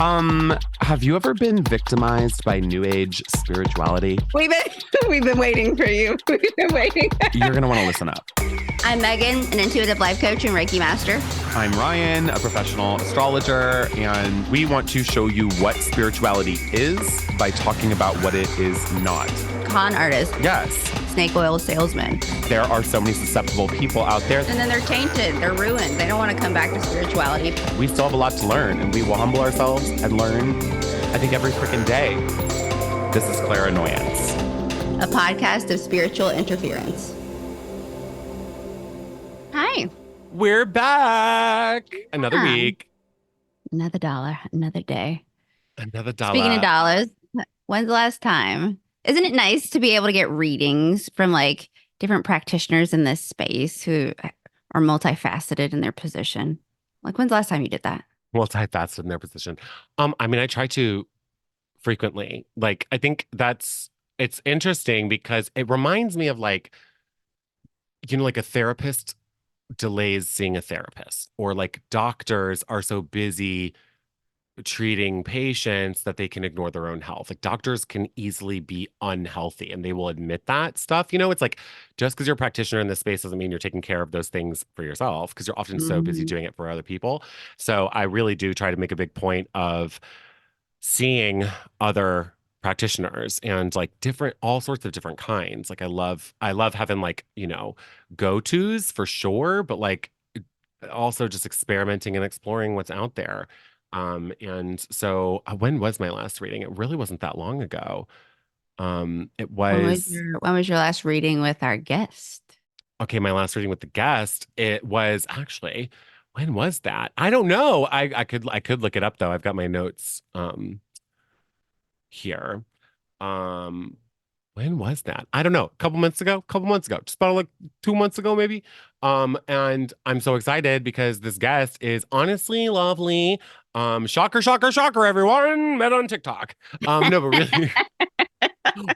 Have you ever been victimized by New Age spirituality? We've been waiting for you. We've been waiting. You're gonna want to listen up. I'm Megan, an intuitive life coach and Reiki master. I'm Ryan, a professional astrologer, and we want to show you what spirituality is by talking about what it is not. Con artist. Yes. Snake oil salesman. There are so many susceptible people out there. And then they're tainted. They're ruined. They don't want to come back to spirituality. We still have a lot to learn, and we will humble ourselves and learn, I think, every freaking day. This is Clairanoyance, a podcast of spiritual interference. Hi. We're back. Another week. Another dollar. Another day. Another dollar. Speaking of dollars, when's the last time? Isn't it nice to be able to get readings from like different practitioners in this space who are multifaceted in their position? Like, when's the last time you did that? Multifaceted in their position. I mean, I try to frequently. Like, I think it's interesting because it reminds me of like, like a therapist delays seeing a therapist, or like doctors are so busy treating patients that they can ignore their own health. Like doctors can easily be unhealthy and they will admit that stuff. It's like just because you're a practitioner in this space doesn't mean you're taking care of those things for yourself, because you're often so busy doing it for other people. So I really do try to make a big point of seeing other practitioners and like all sorts of different kinds. Like I love having like, go-tos for sure, but like also just experimenting and exploring what's out there. And so when was my last reading? It really wasn't that long ago. It was. When was your last reading with our guest? Okay, my last reading with the guest, it was actually, when was that? I don't know. I could look it up though. I've got my notes here. When was that? I don't know. A couple months ago, just about like 2 months ago, maybe. And I'm so excited because this guest is honestly lovely. Shocker, shocker, shocker, everyone. Met on TikTok. No, but really,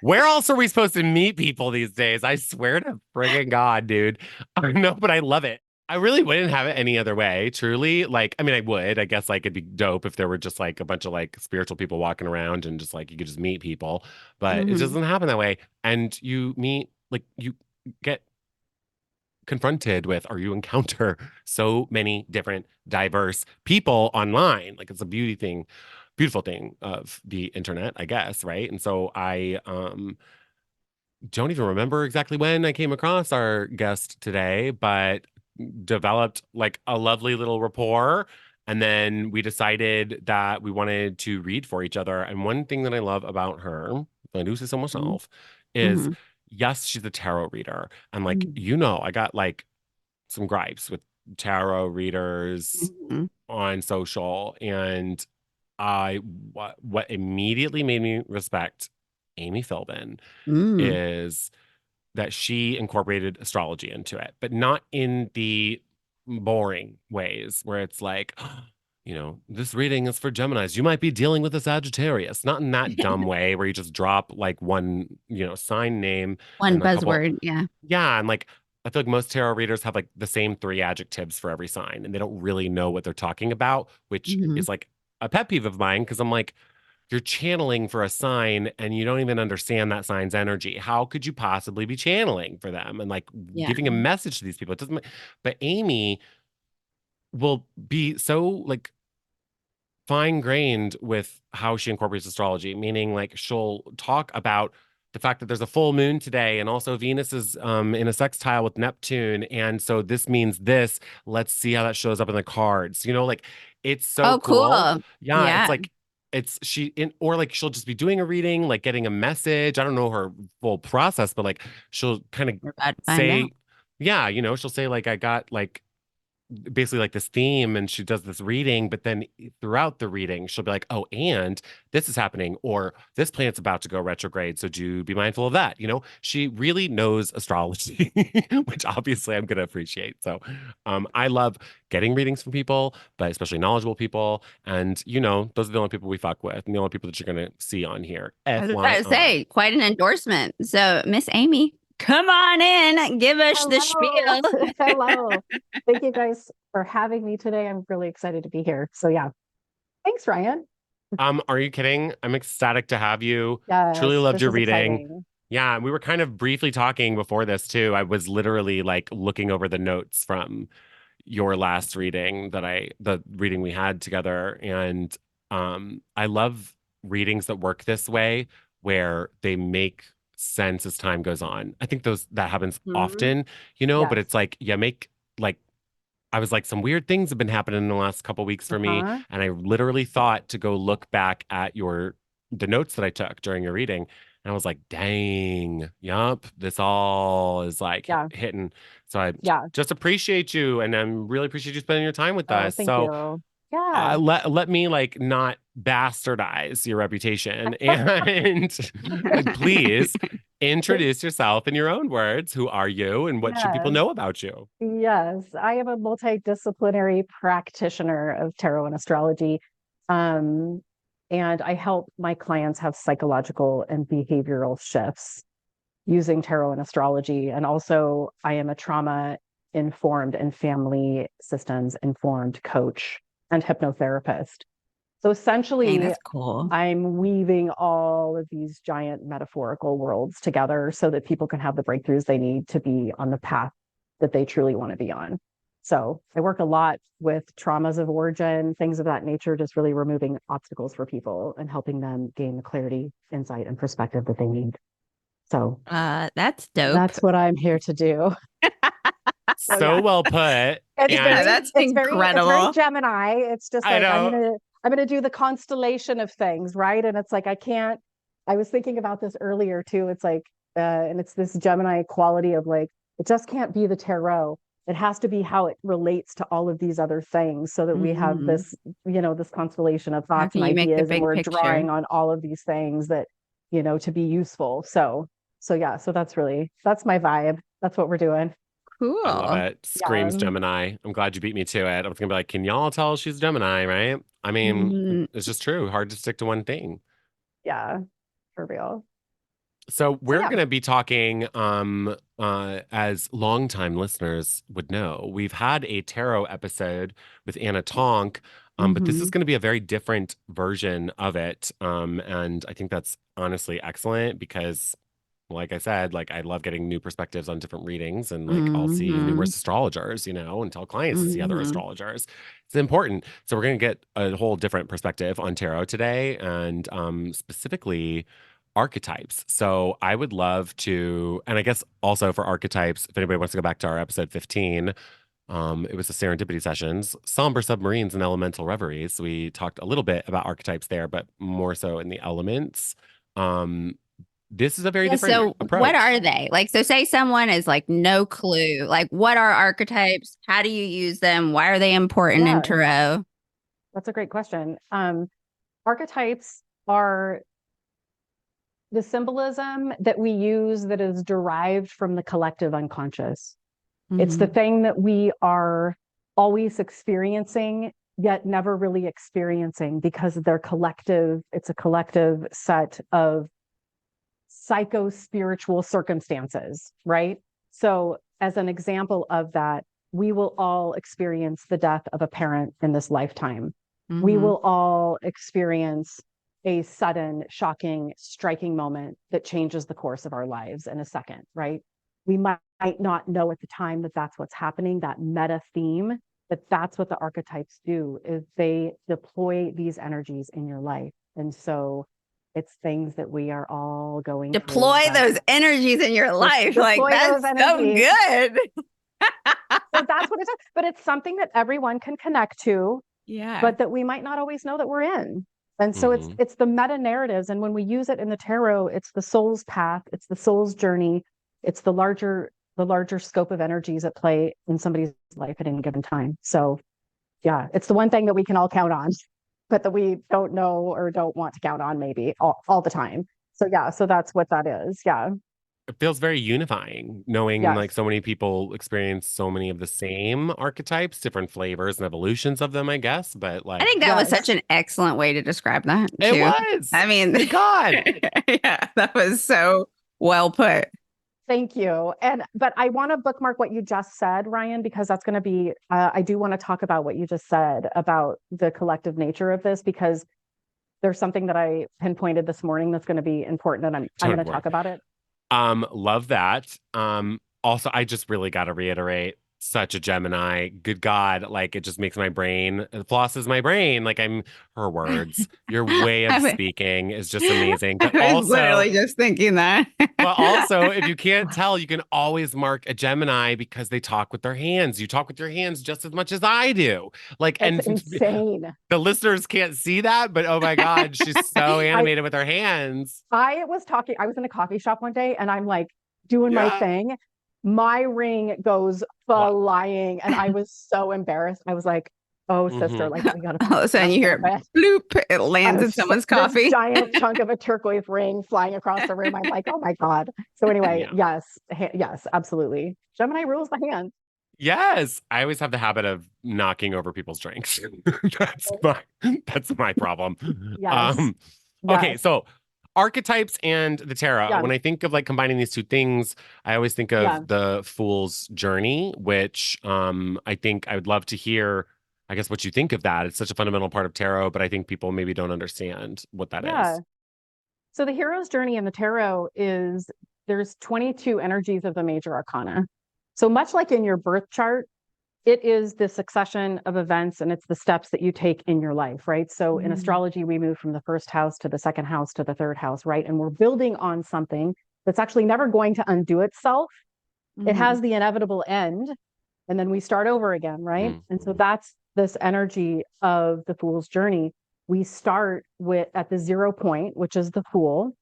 where else are we supposed to meet people these days? I swear to friggin' God, dude. No, but I love it. I really wouldn't have it any other way, truly. Like, I mean, I would. I guess like it'd be dope if there were just like a bunch of like spiritual people walking around and just like you could just meet people, but it doesn't happen that way. And you get confronted with, or you encounter so many different diverse people online. Like it's a beautiful thing of the internet, I guess, right? And so I don't even remember exactly when I came across our guest today, but developed like a lovely little rapport. And then we decided that we wanted to read for each other. And one thing that I love about her, I do say so myself, is yes, she's a tarot reader. And like, I got like some gripes with tarot readers on social. And what immediately made me respect Amy Filbin is that she incorporated astrology into it, but not in the boring ways where it's like, this reading is for Geminis. You might be dealing with a Sagittarius. Not in that dumb way where you just drop like one, sign name. One buzzword. Yeah. Yeah. And like, I feel like most tarot readers have like the same 3 adjectives for every sign, and they don't really know what they're talking about, which is like a pet peeve of mine, because I'm like, you're channeling for a sign and you don't even understand that sign's energy. How could you possibly be channeling for them and like giving a message to these people? It doesn't. But Amy will be so like fine-grained with how she incorporates astrology, meaning like she'll talk about the fact that there's a full moon today, and also Venus is in a sextile with Neptune, and so this means this. Let's see how that shows up in the cards. Like it's so cool. Yeah, it's like or like she'll just be doing a reading, like getting a message. I don't know her full process, but like she'll kind of say, she'll say like, I got like basically like this theme, and she does this reading, but then throughout the reading she'll be like, oh, and this is happening, or this planet's about to go retrograde, so do be mindful of that. She really knows astrology, which obviously I'm going to appreciate. So I love getting readings from people, but especially knowledgeable people, and those are the only people we fuck with, and the only people that you're going to see on here. I was about to say, quite an endorsement. So Miss Amy, come on in, give us the spiel. Hello. Thank you guys for having me today. I'm really excited to be here. So yeah, thanks, Ryan. Are you kidding? I'm ecstatic to have you. Truly Yes, loved this your is reading. exciting. Yeah, we were kind of briefly talking before this too. I was literally like looking over the notes from your last reading the reading we had together. And I love readings that work this way, where they make sense as time goes on. I think that happens Hmm. often, but Yes. it's like, yeah, make like I was like, some weird things have been happening in the last couple weeks for me. Uh-huh. And I literally thought to go look back at the notes that I took during your reading. And I was like, dang, yup, this all is like Yeah. hitting. So I Yeah. just appreciate you, and I'm really appreciate you spending your time with Oh, us. thank So you. Yeah. let me like not bastardize your reputation, and please introduce yourself in your own words. Who are you, and what should people Yes. know about you? Yes. I am a multidisciplinary practitioner of tarot and astrology. Um, and I help my clients have psychological and behavioral shifts using tarot and astrology. And also, I am a trauma informed and family systems informed coach and hypnotherapist. So Hey, essentially, that's cool. I'm weaving all of these giant metaphorical worlds together so that people can have the breakthroughs they need to be on the path that they truly want to be on. So I work a lot with traumas of origin, things of that nature, just really removing obstacles for people and helping them gain the clarity, insight, and perspective that they need. So That's dope. that's what I'm here to do. So So yeah, well put. it's And Yeah, very, that's it's very incredible. Gemini. It's just I like know. I'm gonna do the constellation of things, right? And it's like I can't. I was thinking about this earlier too. It's like, and it's this Gemini quality of like it just can't be the tarot. It has to be how it relates to all of these other things, so that we have Mhm. this, this constellation of How thoughts can and you make the ideas, and big we're picture? drawing on all of these things that, to be useful. So yeah, so that's my vibe. That's what we're doing. I love Cool. it. Yeah. Screams Gemini. I'm glad you beat me to it. I was gonna be like, can y'all tell she's Gemini, right? I mean, Mm, it's just true. Hard to stick to one thing. Yeah, for real. So So we're yeah. going to be talking, as longtime listeners would know, we've had a tarot episode with Anna Tonk, but this is mhm. going to be a very different version of it. And I think that's honestly excellent because, like I said, like I love getting new perspectives on different readings, and like I'll see Mhm. numerous astrologers, and tell clients to see other Mhm. astrologers. It's important. So we're going to get a whole different perspective on tarot today, and specifically archetypes. So I would love to, and I guess also for archetypes, if anybody wants to go back to our episode 15, it was the serendipity sessions, somber submarines and elemental reveries. We talked a little bit about archetypes there, but more so in the elements. Um, this is a very Yeah, different so what approach. are they? Like, so say someone is like no clue. Like, what are archetypes? How do you use them? Why are they important in Yeah, tarot? that's a great question. Archetypes are the symbolism that we use that is derived from the collective unconscious. It's the Mhm. thing that we are always experiencing, yet never really experiencing because they're collective. It's a collective set of psycho spiritual circumstances, right? So, as an example of that, we will all experience the death of a parent in this lifetime. We Mhm. will all experience a sudden, shocking, striking moment that changes the course of our lives in a second, right? We might not know at the time that that's what's happening, that meta theme, but that's what the archetypes do is they deploy these energies in your life. And so it's things that we are all going through, Deploy but those energies in your life. Like, deploy those that's so energies. good. So that's what it is. But it's something that everyone can connect to, Yeah. but that we might not always know that we're in. And so it's Hmm. it's the meta narratives. And when we use it in the tarot, it's the soul's path, it's the soul's journey, it's the larger scope of energies at play in somebody's life at any given time. So yeah, it's the one thing that we can all count on, but that we don't know or don't want to count on maybe all the time. So yeah, so that's what that is. Yeah. It feels very unifying knowing Yes. like so many people experience so many of the same archetypes, different flavors and evolutions of them, I guess. But I like, think that was such Yes. an excellent way to describe that, it too. was. I mean, Thank God. yeah, that was so well put. Thank you. But I want to bookmark what you just said, Ryan, because that's going to be, I do want to talk about what you just said about the collective nature of this, because there's something that I pinpointed this morning that's going to be important, and I'm Don't going to worry. talk about it. Love that. Also, I just really got to reiterate, such a Gemini. Good God, like it just makes my brain, it flosses my brain. Like I'm her words. Your way of speaking is just amazing. But I was also, literally just thinking that. but also, if you can't tell, you can always mark a Gemini because they talk with their hands. You talk with your hands just as much as I do. Like, It's and insane. the listeners can't see that, but oh my God, she's so I animated with her hands. I was in a coffee shop one day, and I'm like doing my Yeah. thing. My ring goes flying, and I was so embarrassed. I was like, "Oh, sister, Mhm. like we gotta All of a sudden you hear it." bloop, it lands in someone's This coffee. giant chunk of a turquoise ring flying across the room. I'm like, "Oh my God." So anyway, Yeah. yes, absolutely. Gemini rules the hand. Yes, I always have the habit of knocking over people's drinks. That's my problem. Yes, Um, okay, yes, so archetypes and the tarot. yeah, When I think of like combining these two things, I always think yeah. of the Fool's Journey, which I think I would love to hear, I guess, what you think of that. It's such a fundamental part of tarot, but I think people maybe don't understand what that Yeah. is. So the hero's journey in the tarot is there's 22 energies of the major arcana. So much like in your birth chart, it is the succession of events and it's the steps that you take in your life, right? So in astrology, we move from the first house to the second house to the third house, right? And we're building on something that's actually never going to undo itself. It has the inevitable end, and then we start over again, right? Mm. And so that's this energy of the fool's journey. We start with at the 0 point, which is the fool.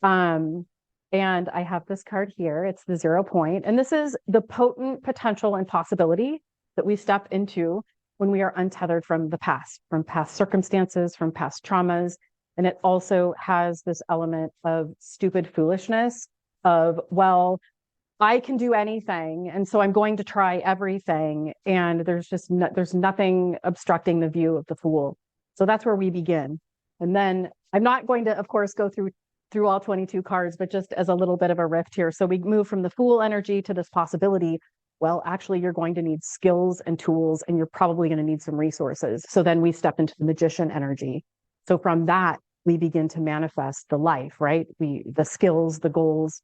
And I have this card here. It's the 0 point. And this is the potent potential and possibility that we step into when we are untethered from the past, from past circumstances, from past traumas. And it also has this element of stupid foolishness of, well, I can do anything, and so I'm going to try everything, and there's nothing obstructing the view of the fool. So that's where we begin. And then I'm not going to, of course, go through all 22 cards, but just as a little bit of a rift here. So we move from the fool energy to this possibility. Well, actually, you're going to need skills and tools, and you're probably going to need some resources. So then we step into the magician energy. So from that, we begin to manifest the life, right? The skills, the goals.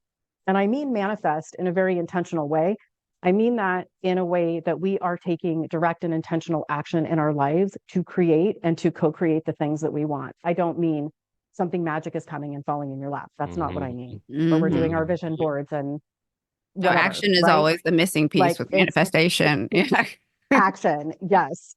And I mean manifest in a very intentional way. I mean that in a way that we are taking direct and intentional action in our lives to create and to co-create the things that we want. I don't mean something magic is coming and falling in your lap. That's not what I mean. Where we're doing our vision boards and So whatever, action is right? always the missing piece Like with it's manifestation. Yeah. action, yes.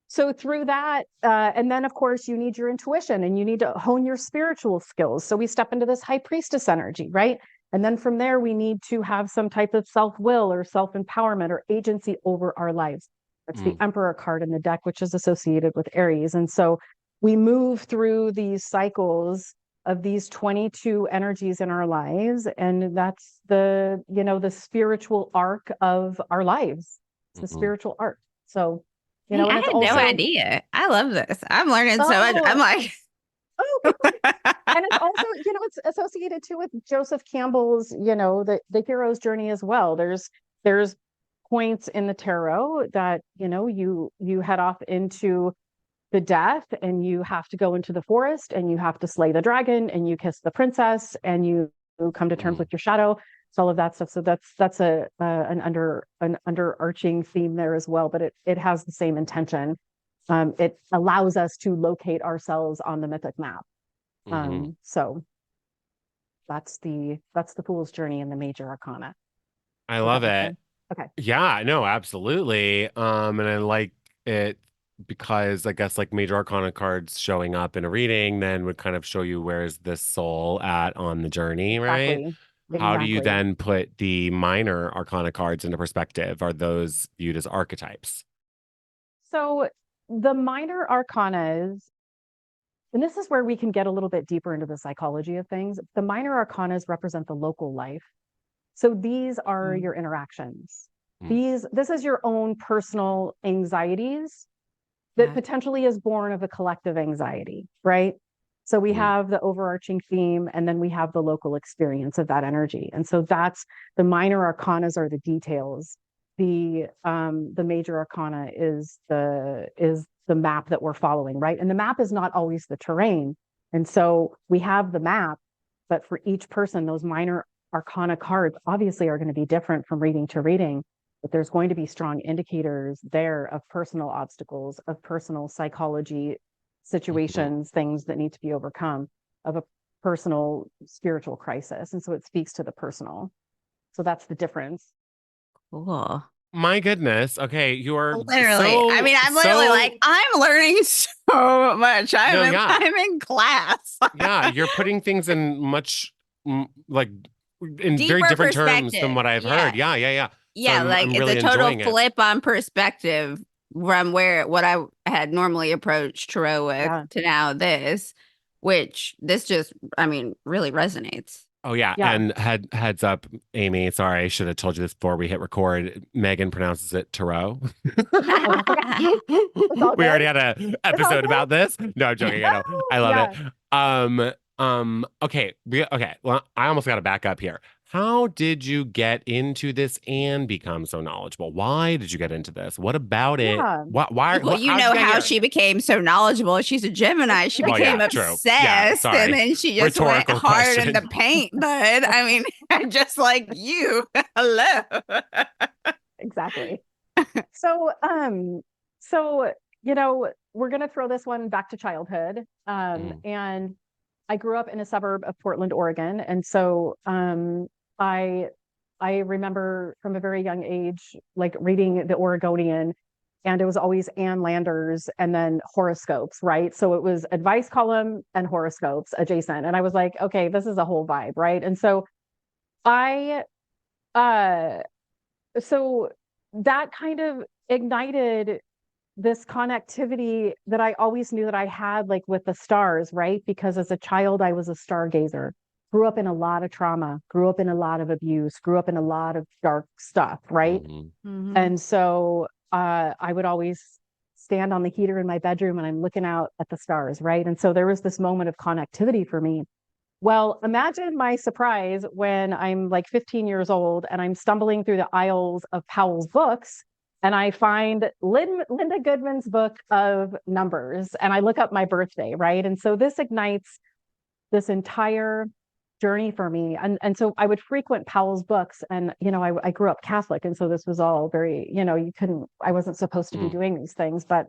So through that, and then of course you need your intuition and you need to hone your spiritual skills. So we step into this high priestess energy, right? And then from there, we need to have some type of self-will or self-empowerment or agency over our lives. That's the Emperor card in the deck, which is associated with Aries. And so we move through these cycles of these 22 energies in our lives. And that's the spiritual arc of our lives. It's the spiritual arc. So, Dang, and I it's had also, no idea. I love this. I'm learning so much. I'm like, oh, and it's also, it's associated too with Joseph Campbell's, the hero's journey as well. There's points in the tarot that, you head off into the death and you have to go into the forest and you have to slay the dragon and you kiss the princess and you come to terms with your shadow. So all of that stuff. So that's an underarching theme there as well, but it has the same intention. It allows us to locate ourselves on the mythic map. So that's the fool's journey in the major arcana. I Does that love make it. sense? Okay. Yeah, no, absolutely. And I like it because I guess like major arcana cards showing up in a reading then would kind of show you where's this soul at on the journey, right? Exactly. How do you Exactly. then put the minor arcana cards into perspective? Are those viewed as archetypes? So the minor arcanas, and this is where we can get a little bit deeper into the psychology of things. The minor arcanas represent the local life. So these are your interactions. This is your own personal anxieties that potentially is born of a collective anxiety, right? So we have the overarching theme and then we have the local experience of that energy. And so that's the minor arcanas are the details. The major arcana is the map that we're following, right? And the map is not always the terrain. And so we have the map, but for each person, those minor arcana cards obviously are going to be different from reading to reading, but there's going to be strong indicators there of personal obstacles, of personal psychology situations, things that need to be overcome, of a personal spiritual crisis. And so it speaks to the personal. So that's the difference. Cool. My goodness. Okay, you are Literally. I mean, I'm literally like, I'm learning so much. No, yeah. I'm in class. Yeah, you're putting things in much like in Deeper very different terms than perspective. what I've heard. Yeah, yeah, yeah. Yeah, So like I'm it's really a total enjoying it. flip on perspective from what I had normally approached tarot with to now this, which this just, I mean, really resonates. Oh yeah. And heads up, Amy. Sorry, I should have told you this before we hit record. Megan pronounces it tarot. We already had an episode about this. No, I'm joking. I know. I love it. Okay. Okay. Well, I almost got to back up here. How did you get into this and become so knowledgeable? Why did you get into this? What about it? Why? Well, you know how she became so knowledgeable. She's a Gemini. She became obsessed, and then she just went hard in the paint. But I mean, just like you. Hello. Exactly. So, we're gonna throw this one back to childhood. And I grew up in a suburb of Portland, Oregon, and so I remember from a very young age, like reading the Oregonian, and it was always Ann Landers and then horoscopes, right? So it was advice column and horoscopes adjacent. And I was like, okay, this is a whole vibe, right? And so so that kind of ignited this connectivity that I always knew that I had, like with the stars, right? Because as a child, I was a stargazer. Grew up in a lot of trauma, grew up in a lot of abuse, grew up in a lot of dark stuff, right? And so I would always stand on the heater in my bedroom and I'm looking out at the stars, right? And so there was this moment of connectivity for me. Well, imagine my surprise when I'm like 15 years old and I'm stumbling through the aisles of Powell's books and I find Linda Goodman's book of numbers and I look up my birthday, right? And so this ignites this entire journey for me. And so I would frequent Powell's books and, I grew up Catholic. And so this was all very, I wasn't supposed to be doing these things, but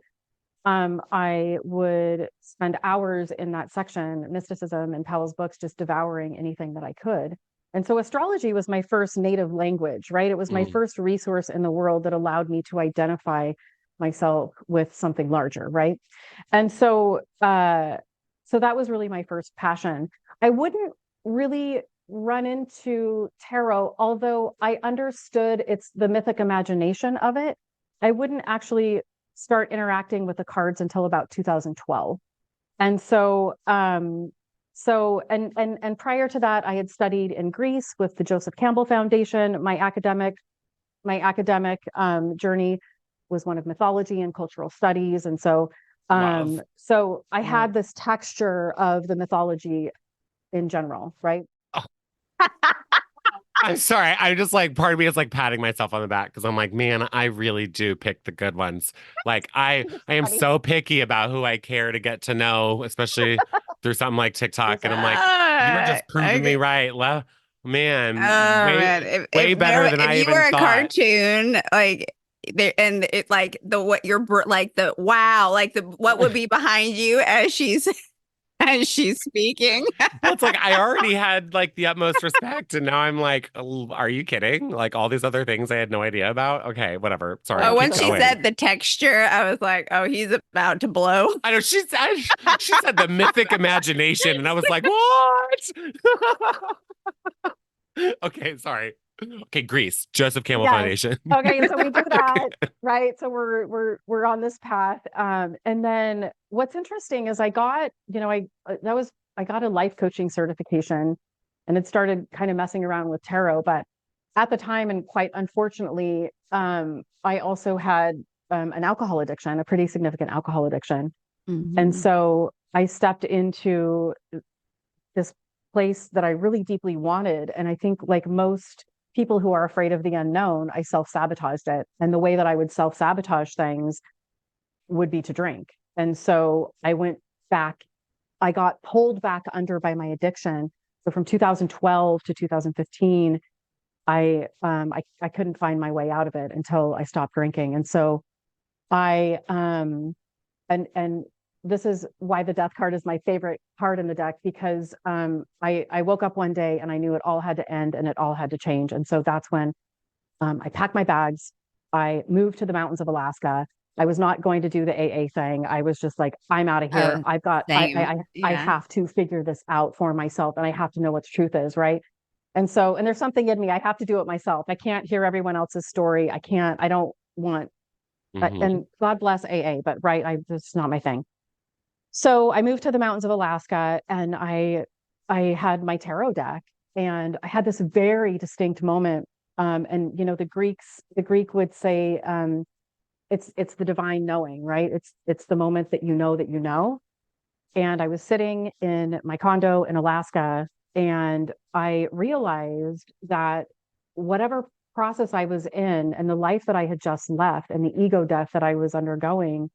I would spend hours in that section, mysticism and Powell's books, just devouring anything that I could. And so astrology was my first native language, right? It was my first resource in the world that allowed me to identify myself with something larger, right? And so so that was really my first passion. I wouldn't really run into tarot, although I understood it's the mythic imagination of it. I wouldn't actually start interacting with the cards until about 2012. And so and prior to that, I had studied in Greece with the Joseph Campbell Foundation. My academic journey was one of mythology and cultural studies. And so so I had this texture of the mythology in general, right? I'm sorry. I just like, part of me is like patting myself on the back because I'm like, man, I really do pick the good ones. Like I am so picky about who I care to get to know, especially through something like TikTok. And I'm like, you were just proving me right. Man, way better than I even thought. If you were a cartoon, like and it like what would be behind you as she's speaking. Well, it's like I already had like the utmost respect, and now I'm like, are you kidding? Like all these other things I had no idea about. Okay, whatever. Sorry. Oh, when she said the texture, I was like, oh, he's about to blow. I know she said the mythic imagination, and I was like, what? Okay, sorry. Okay, Greece, Joseph Campbell Foundation. Okay, so we do that, right? So we're on this path. And then what's interesting is I got, I got a life coaching certification and it started kind of messing around with tarot. But at the time, and quite unfortunately, I also had an alcohol addiction, a pretty significant alcohol addiction. And so I stepped into this place that I really deeply wanted. And I think like most people who are afraid of the unknown, I self-sabotaged it. And the way that I would self-sabotage things would be to drink. And so I went back I got pulled back under by my addiction. So from 2012 to 2015, I couldn't find my way out of it until I stopped drinking. And so I and this is why the death card is my favorite card in the deck, because I woke up one day and I knew it all had to end and it all had to change. And so that's when I packed my bags. I moved to the mountains of Alaska. I was not going to do the AA thing. I was just like, I'm out of here. Oh, I've got, same. I Yeah. have to figure this out for myself, and I have to know what the truth is, right? And so, and there's something in me, I have to do it myself. I can't hear everyone else's story. I don't want, and God bless AA, but right, that's not my thing. So I moved to the mountains of Alaska, and I had my tarot deck, and I had this very distinct moment. And you know, the Greek would say, it's the divine knowing, right? It's the moment that you know that you know. And I was sitting in my condo in Alaska, and I realized that whatever process I was in and the life that I had just left and the ego death that I was undergoing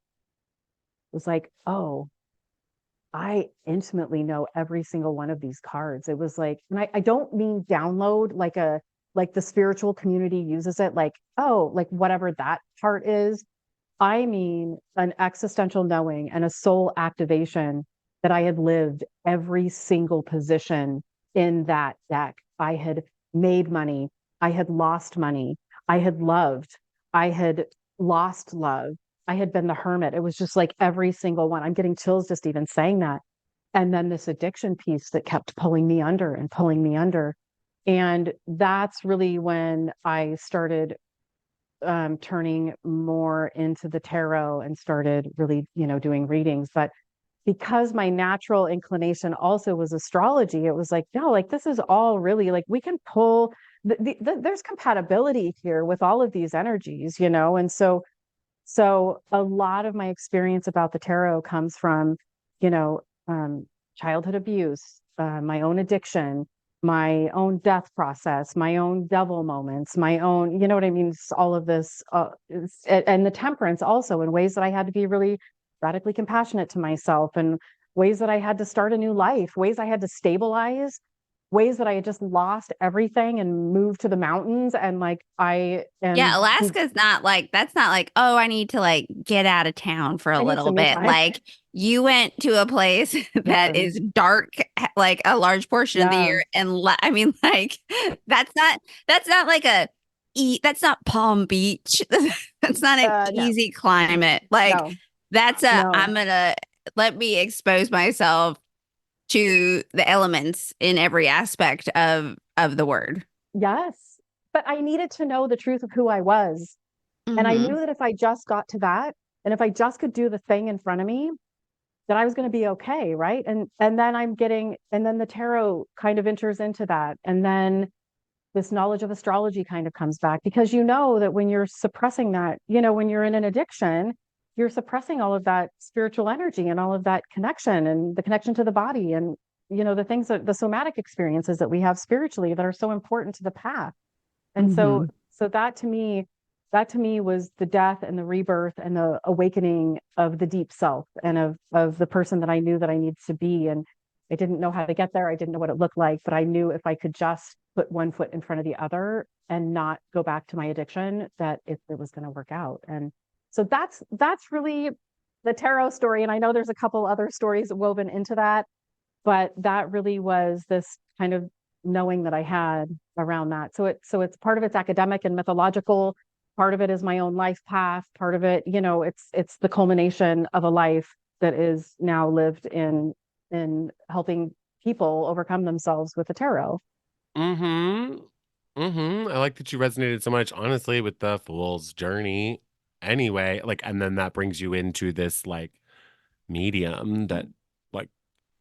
was like, oh, I intimately know every single one of these cards. It was like, and I don't mean download like the spiritual community uses it, like, oh, like whatever that part is. I mean an existential knowing and a soul activation that I had lived every single position in that deck. I had made money. I had lost money. I had loved. I had lost love. I had been the hermit. It was just like every single one. I'm getting chills just even saying that. And then this addiction piece that kept pulling me under and pulling me under. And that's really when I started turning more into the tarot and started really, doing readings. But because my natural inclination also was astrology, it was like, no, like this is all really like we can pull, there's compatibility here with all of these energies, and so a lot of my experience about the tarot comes from, you know, childhood abuse, my own addiction, my own death process, my own devil moments, my own, you know what I mean? All of this, and the temperance also, in ways that I had to be really radically compassionate to myself, and ways that I had to start a new life, ways I had to stabilize, ways that I had just lost everything and moved to the mountains. And like, Yeah, Alaska's not like, that's not like, oh, I need to like get out of town for a I need little some me bit. time. Like you went to a place that Yeah. is dark, like a large portion of the Yeah. year. And I mean, like, that's not like that's not Palm Beach. That's not an No, easy climate. Like no, that's no. I'm gonna let me expose myself to the elements in every aspect of the word. Yes. But I needed to know the truth of who I was. And I Mm-hmm. knew that if I just got to that, and if I just could do the thing in front of me, that I was going to be okay, right? And then and then the tarot kind of enters into that. And then this knowledge of astrology kind of comes back, because you know that when you're suppressing that, when you're in an addiction, you're suppressing all of that spiritual energy and all of that connection and the connection to the body, and the things that the somatic experiences that we have spiritually that are so important to the path. And so Mm-hmm. that to me was the death and the rebirth and the awakening of the deep self, and of the person that I knew that I needed to be. And I didn't know how to get there. I didn't know what it looked like, but I knew if I could just put one foot in front of the other and not go back to my addiction, that it was going to work out. And so that's really the tarot story. And I know there's a couple other stories woven into that, but that really was this kind of knowing that I had around that. So it's part of it's academic and mythological, part of it is my own life path, part of it, it's the culmination of a life that is now lived in helping people overcome themselves with the tarot. Mm-hmm. I like that you resonated so much, honestly, with the fool's journey. Anyway, like, and then that brings you into this like medium that like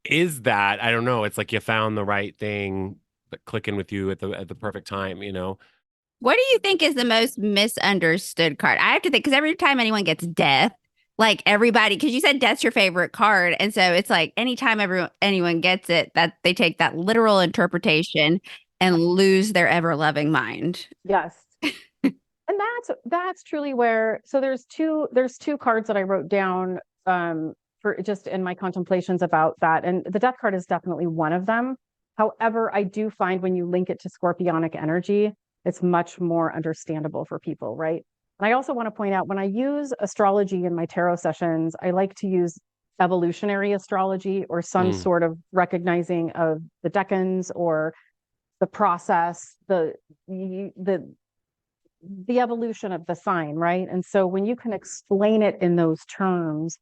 is that, I don't know, it's like you found the right thing that clicking with you at the perfect time. What do you think is the most misunderstood card? I have to think, because every time anyone gets death, like everybody, because you said death's your favorite card, and so it's like anytime anyone gets it, that they take that literal interpretation and lose their ever loving mind. Yes. And that's truly where, so there's two cards that I wrote down for just in my contemplations about that. And the death card is definitely one of them. However, I do find when you link it to scorpionic energy, it's much more understandable for people, right? And I also want to point out when I use astrology in my tarot sessions, I like to use evolutionary astrology or some sort of recognizing of the decans or the process, the evolution of the sign, right? And so when you can explain it in those terms,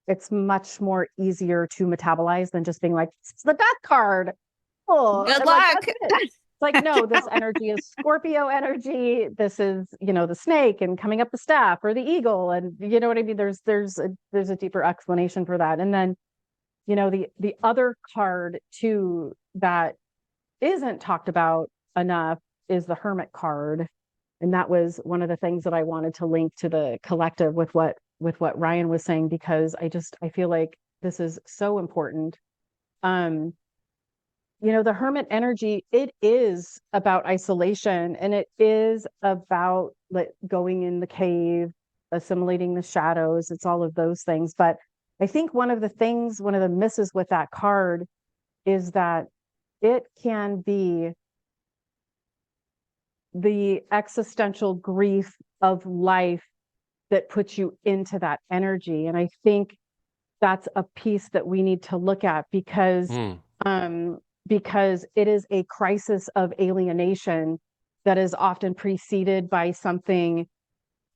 it's much more easier to metabolize than just being like, it's the death card. Oh, Good and luck. like, that's it. It's like, no, this energy is Scorpio energy. This is, the snake and coming up the staff or the eagle. And you know what I mean? There's a deeper explanation for that. And then, the other card too that isn't talked about enough is the Hermit card. And that was one of the things that I wanted to link to the collective with what Ryan was saying, because I feel like this is so important. The Hermit energy, it is about isolation, and it is about going in the cave, assimilating the shadows. It's all of those things. But I think one of the misses with that card is that it can be the existential grief of life that puts you into that energy. And I think that's a piece that we need to look at because it is a crisis of alienation that is often preceded by something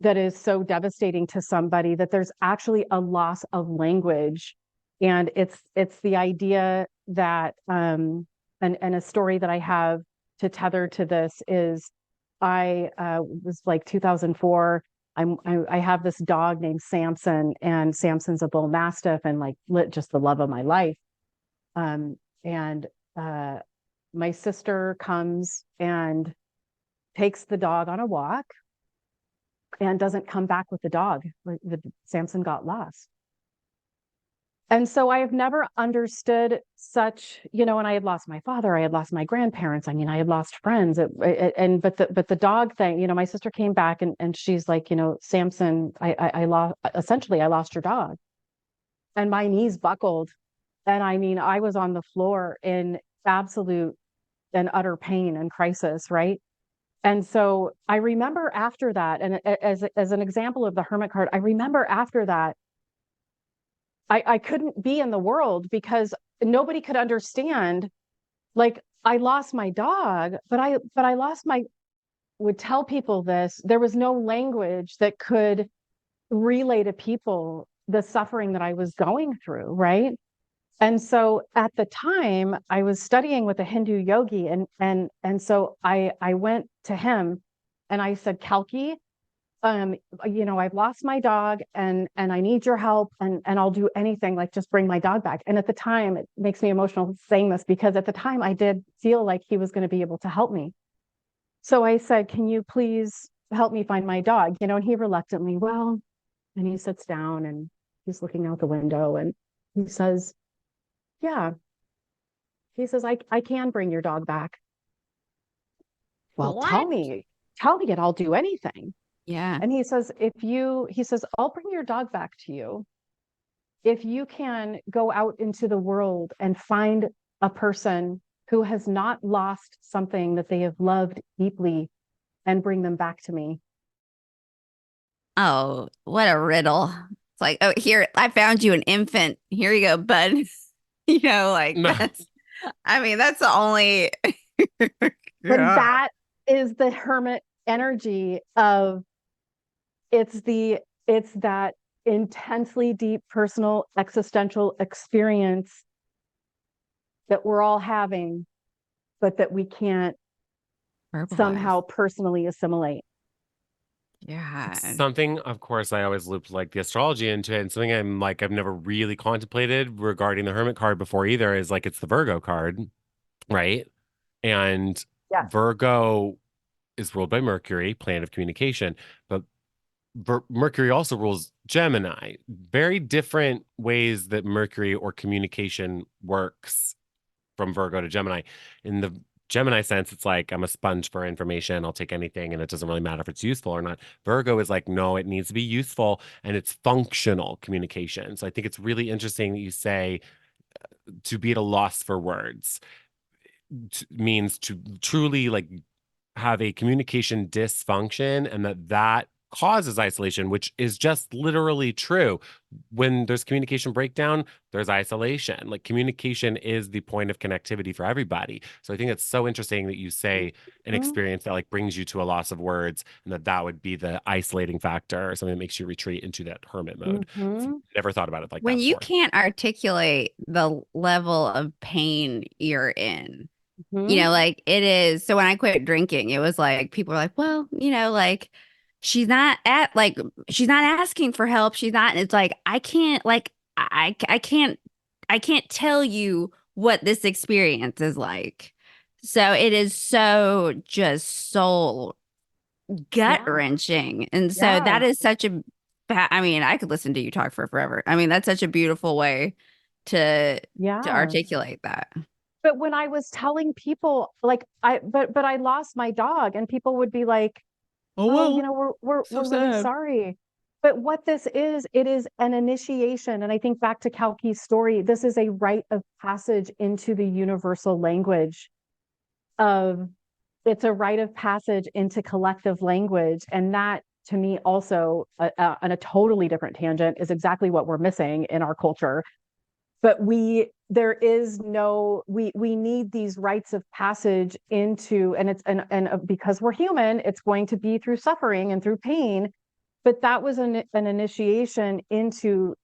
that is so devastating to somebody that there's actually a loss of language. And it's the idea that and a story that I have to tether to this is I was like 2004. I have this dog named Samson, and Samson's a bull mastiff and just the love of my life. And my sister comes and takes the dog on a walk and doesn't come back with the dog. Samson got lost. And so I have never understood such, and I had lost my father, I had lost my grandparents. I mean, I had lost friends. But the dog thing, my sister came back and she's like, Samson, I lost your dog. And my knees buckled. And I mean, I was on the floor in absolute and utter pain and crisis, right? And so I remember after that, and as an example of the Hermit card, I remember after that, I couldn't be in the world because nobody could understand. Like, I lost my dog, but I lost would tell people this. There was no language that could relay to people the suffering that I was going through, right? And so at the time I was studying with a Hindu yogi, and so I went to him and I said, Kalki, I've lost my dog and I need your help, and I'll do anything, like just bring my dog back. And at the time, it makes me emotional saying this because at the time I did feel like he was going to be able to help me. So I said, can you please help me find my dog? And he reluctantly, and he sits down and he's looking out the window and he says, yeah. He says, I can bring your dog back. Well, What? tell me it, I'll do anything. Yeah. And he says, I'll bring your dog back to you if you can go out into the world and find a person who has not lost something that they have loved deeply and bring them back to me. Oh, what a riddle. It's like, oh, here, I found you an infant. Here you go, bud. No. That's the only. But that is the Hermit energy of it's that intensely deep personal existential experience that we're all having, but that we can't somehow personally assimilate. Yeah. Something, of course, I always looped like the astrology into it, and something I've never really contemplated regarding the Hermit card before either is it's the Virgo card, right? And Yeah. Virgo is ruled by Mercury, planet of communication, but Mercury also rules Gemini. Very different ways that Mercury or communication works from Virgo to Gemini. In the Gemini sense, it's like I'm a sponge for information. I'll take anything and it doesn't really matter if it's useful or not. Virgo is like, no, it needs to be useful and it's functional communication. So I think it's really interesting that you say to be at a loss for words means to truly like have a communication dysfunction and that causes isolation, which is just literally true. When there's communication breakdown, there's isolation. Like communication is the point of connectivity for everybody. So I think it's so interesting that you say an Mhm. experience that like brings you to a loss of words and that would be the isolating factor or something that makes you retreat into that hermit mode. Mhm. Never thought about it like that When you before. can't articulate the level of pain you're in, Mhm. like it is. So when I quit drinking, it was like people were like, well, like she's not asking for help. She's not. And it's like, I can't, like, I can't tell you what this experience is like. So it is so just soul gut Yeah. wrenching. And so Yeah. that is such a, I mean, I could listen to you talk for forever. I mean, that's such a beautiful way to Yeah. articulate that. But when I was telling people, like, but I lost my dog, and people would be like, Oh, "Oh, well, so we're really sad. sorry." But what this is, it is an initiation. And I think back to Kalki's story, this is a rite of passage into the universal language of, it's a rite of passage into collective language. And that, to me, also, on a totally different tangent, is exactly what we're missing in our culture. But there is no, we need these rites of passage into, and it's, and because we're human, it's going to be through suffering and through pain. But that was an initiation into,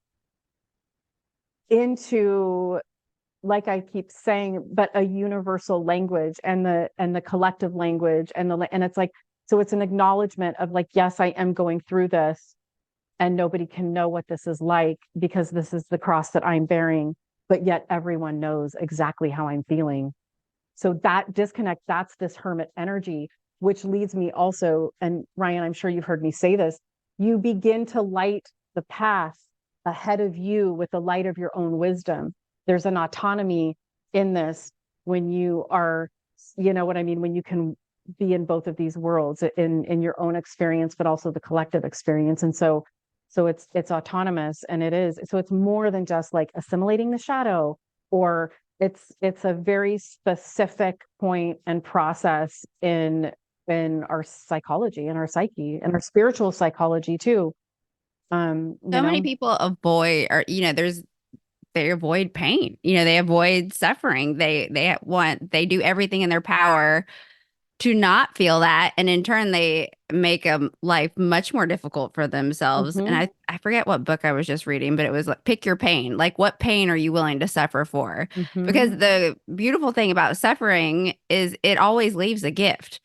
like I keep saying, but a universal language, and the collective language, and it's like, so it's an acknowledgement of like, yes, I am going through this, and nobody can know what this is like because this is the cross that I'm bearing, but yet everyone knows exactly how I'm feeling. So that disconnect, that's this hermit energy, which leads me also, and Ryan, I'm sure you've heard me say this, you begin to light the path ahead of you with the light of your own wisdom. There's an autonomy in this when you are, you know what I mean, when you can be in both of these worlds, in your own experience, but also the collective experience. And so it's autonomous, and it is, so it's more than just like assimilating the shadow, or it's a very specific point and process in our psychology and our psyche and our spiritual psychology too. You So many know. people avoid, or they avoid pain. They avoid suffering. They do everything in their power to not feel that, and in turn they make a life much more difficult for themselves. And Mhm. I forget what book I was just reading, but it was like, pick your pain. Like, what pain are you willing to suffer for? Because Mhm. the beautiful thing about suffering is it always leaves a gift.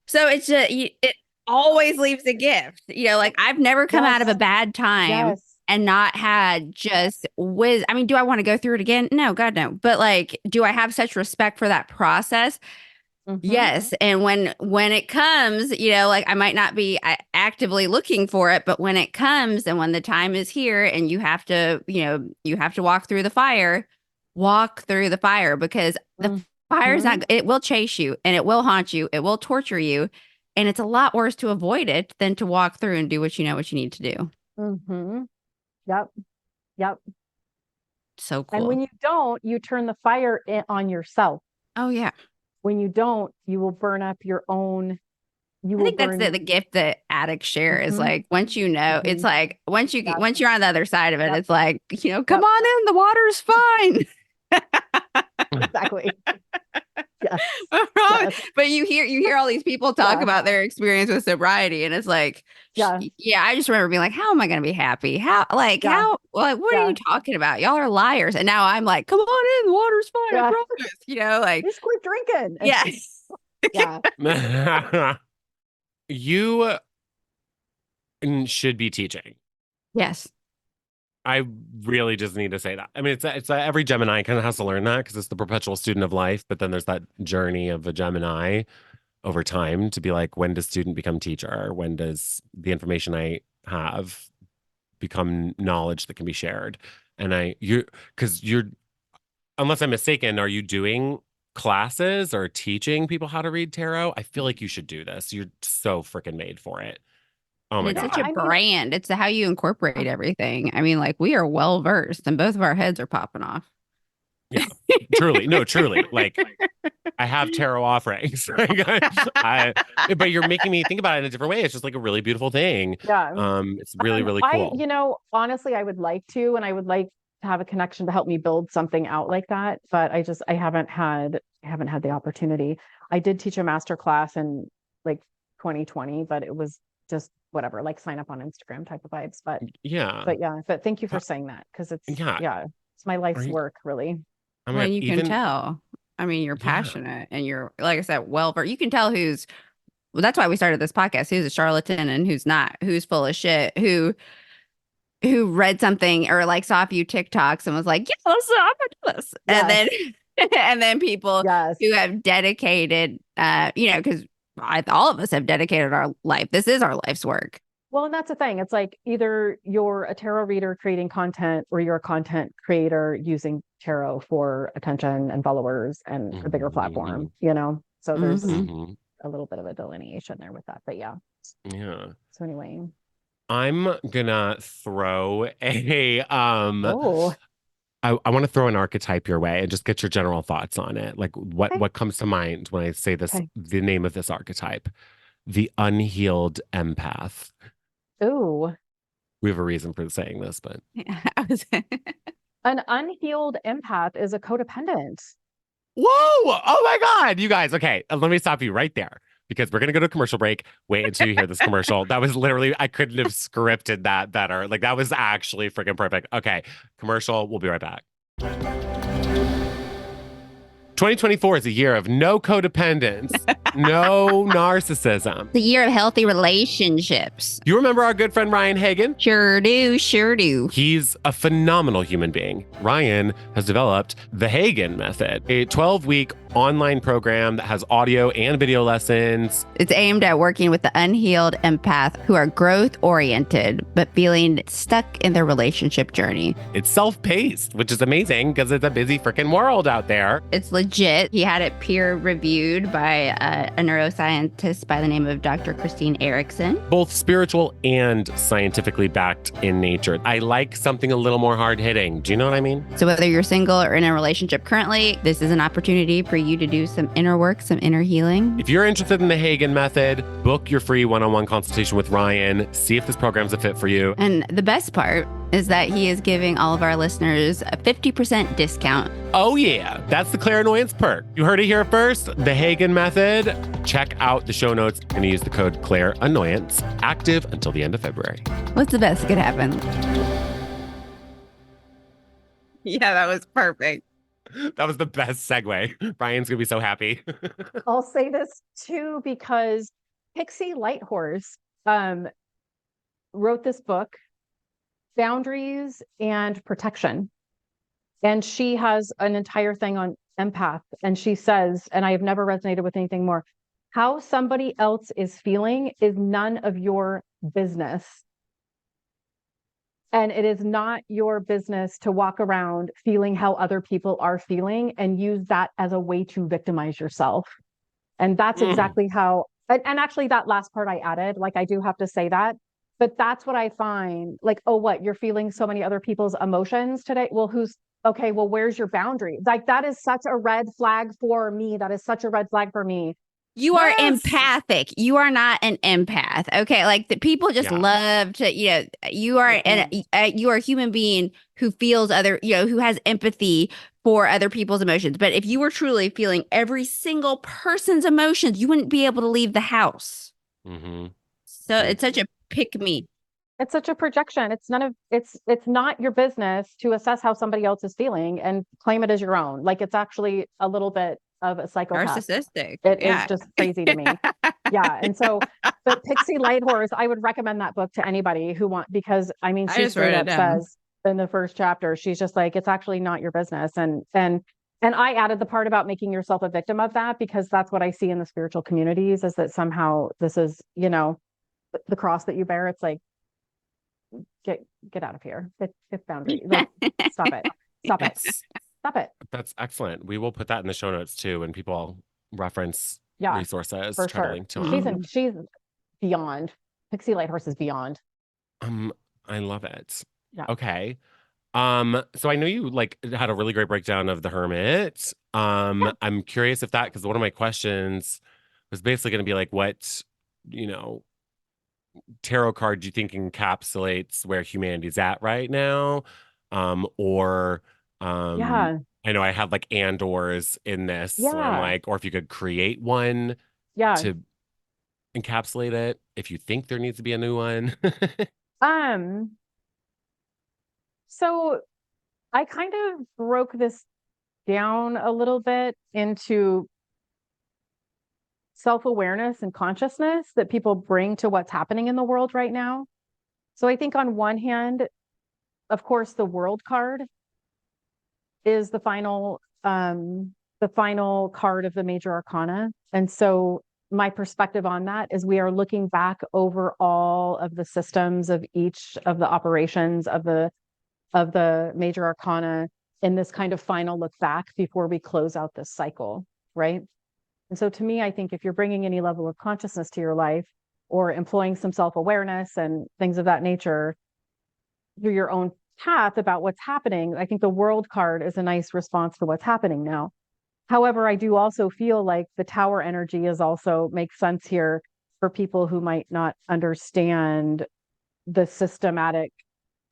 So it's just, it always leaves a gift. Like, I've never come out of a Yes. bad time Yes. and not had just I mean, do I want to go through it again? No, God, no. But like, do I have such respect for that process? Mhm. Yes. And when it comes, like, I might not be actively looking for it, but when it comes and when the time is here and you have to walk through the fire, because the fire is not, Mhm. it will chase you and it will haunt you. It will torture you. And it's a lot worse to avoid it than to walk through and do what you need to do. Mhm. Yep. Yep. So And cool. when you don't, you turn the fire on yourself. Oh yeah. When you don't, you will burn up your own, you I will think that's burn. the gift that addicts share is Mhm. like, once it's Mhm. like Yes. once you're on the other side of it, Yep. it's like, come Yep. on in, the water's fine. Exactly. Yes. Yes. But you hear all these people talk Yeah. about their experience with sobriety, and it's like, Yeah. yeah, I just remember being like, how am I going to be happy? Yeah. What are you Yeah. talking about? Y'all are liars. And now I'm like, come on in, the water's fine, I Yeah. promise. Like, Just quit drinking. yeah. Yeah. You should be teaching. Yes. I really just need to say that. I mean, it's every Gemini kind of has to learn that because it's the perpetual student of life. But then there's that journey of a Gemini over time to be like, when does student become teacher? When does the information I have become knowledge that can be shared? And because you're, unless I'm mistaken, are you doing classes or teaching people how to read tarot, I feel like you should do this. You're so freaking made for it. Oh And my it's Yeah, such a God. I mean, brand. It's how you incorporate everything. I mean, like we are well versed and both of our heads are popping off. Yeah, truly. No, truly. Like I have tarot offerings. But you're making me think about it in a different way. It's just like a really beautiful thing. yeah. It's really, really I, cool. honestly, I would like to, and I would like to have a connection to help me build something out like that. But I haven't had the opportunity. I did teach a master class in like 2020, but it was just whatever, like sign up on Instagram type of vibes. Yeah. But thank you for Uh, saying that because Yeah. it's my Are life's you, work, really. I Well, mean, you can even, tell. I mean, you're yeah. passionate and you're, like I said, well versed. You can tell who's, well, that's why we started this podcast, who's a charlatan and who's not, who's full of shit, who read something or like saw a few TikToks and was like, yeah, I'm gonna do this. And then Yes. and then people Yes. who have dedicated because all of us have dedicated our life. This is our life's work. Well, and that's the thing. It's like either you're a tarot reader creating content or you're a content creator using tarot for attention and followers and a bigger platform, So there's Mhm. a little bit of a delineation there with that. But yeah. Yeah. So anyway. I'm gonna throw a Oh, I want to throw an archetype your way and just get your general thoughts on it. Like okay. what comes to mind when I say this, Okay. the name of this archetype, the unhealed empath. Ooh. We have a reason for saying this, but Yeah, I was An unhealed empath is a codependent. whoa! Oh my God, you guys. Okay, let me stop you right there because we're gonna go to a commercial break. Wait until you hear this commercial. That was literally, I couldn't have scripted that better. Like that was actually freaking perfect. Okay, commercial. We'll be right back. 2024 is a year of no codependence, no narcissism. the year of healthy relationships. You remember our good friend Ryan Hagan? Sure do, sure do. He's a phenomenal human being. Ryan has developed the Hagan Method, a 12-week online program that has audio and video lessons. It's aimed at working with the unhealed empath who are growth oriented, but feeling stuck in their relationship journey. It's self-paced, which is amazing because it's a busy freaking world out there. It's legit. He had it peer reviewed by a neuroscientist by the name of Dr. Christine Erickson. Both spiritual and scientifically backed in nature. I like something a little more hard-hitting. Do you know what I mean? So whether you're single or in a relationship currently, this is an opportunity for you to do some inner work, some inner healing. If you're interested in the Hagan Method, book your free one-on-one consultation with Ryan. See if this program's a fit for you. And the best part is that he is giving all of our listeners a 50% discount. Oh yeah, that's the clairvoyance perk. You heard it here first, the Hagan Method. Check out the show notes and use the code clairannoyance, active until the end of February. What's the best that could happen? Yeah, that was perfect. That was the best segue. Brian's gonna be so happy. I'll say this too because Pixie Lighthorse wrote this book, Boundaries and Protection. And she has an entire thing on empath. And she says, and I have never resonated with anything more, how somebody else is feeling is none of your business. And it is not your business to walk around feeling how other people are feeling and use that as a way to victimize yourself. And that's exactly how, and actually that last part I added, like I do have to say that, but that's what I find, like, oh, what, you're feeling so many other people's emotions today? Well, okay, well, where's your boundary? Like that is such a red flag for me. That is such a red flag for me. You are empathic. You are not an empath. Okay. Like the people just love to, you are you are a human being who feels other, who has empathy for other people's emotions. But if you were truly feeling every single person's emotions, you wouldn't be able to leave the house. Mm-hmm. So it's such a pick me. It's such a projection. It's not your business to assess how somebody else is feeling and claim it as your own. Like it's actually a little bit of a psychopath. Narcissistic. It is just crazy to me. Yeah. And so the Pixie Lighthorse, I would recommend that book to anybody who because I mean, she straight up says in the first chapter, she's just like, it's actually not your business. And I added the part about making yourself a victim of that, because that's what I see in the spiritual communities is that somehow this is, the cross that you bear. It's like, get out of here. Get boundary. Like, stop it. Stop it. Stop it. That's excellent. We will put that in the show notes too, when people reference Yeah, resources, for try to sure. link to them. She's beyond. Pixie Lighthorse is beyond. Um, I love it. Yeah. Okay. So I know you like had a really great breakdown of the Hermit. Yeah. I'm curious if that, because one of my questions was basically going to be like, what, you know, tarot card do you think encapsulates where humanity's at right now? Or Yeah. I know I had like andors in this, so I'm Yeah. like, or if you could create one Yeah. to encapsulate it, if you think there needs to be a new one. Um, so I kind of broke this down a little bit into self-awareness and consciousness that people bring to what's happening in the world right now. So I think on one hand, of course, the world card is the final card of the major arcana. And so my perspective on that is we are looking back over all of the systems of each of the operations of the major arcana in this kind of final look back before we close out this cycle, right? And so to me, I think if you're bringing any level of consciousness to your life or employing some self-awareness and things of that nature through your own path about what's happening, I think the world card is a nice response to what's happening now. However, I do also feel like the tower energy is also makes sense here for people who might not understand the systematic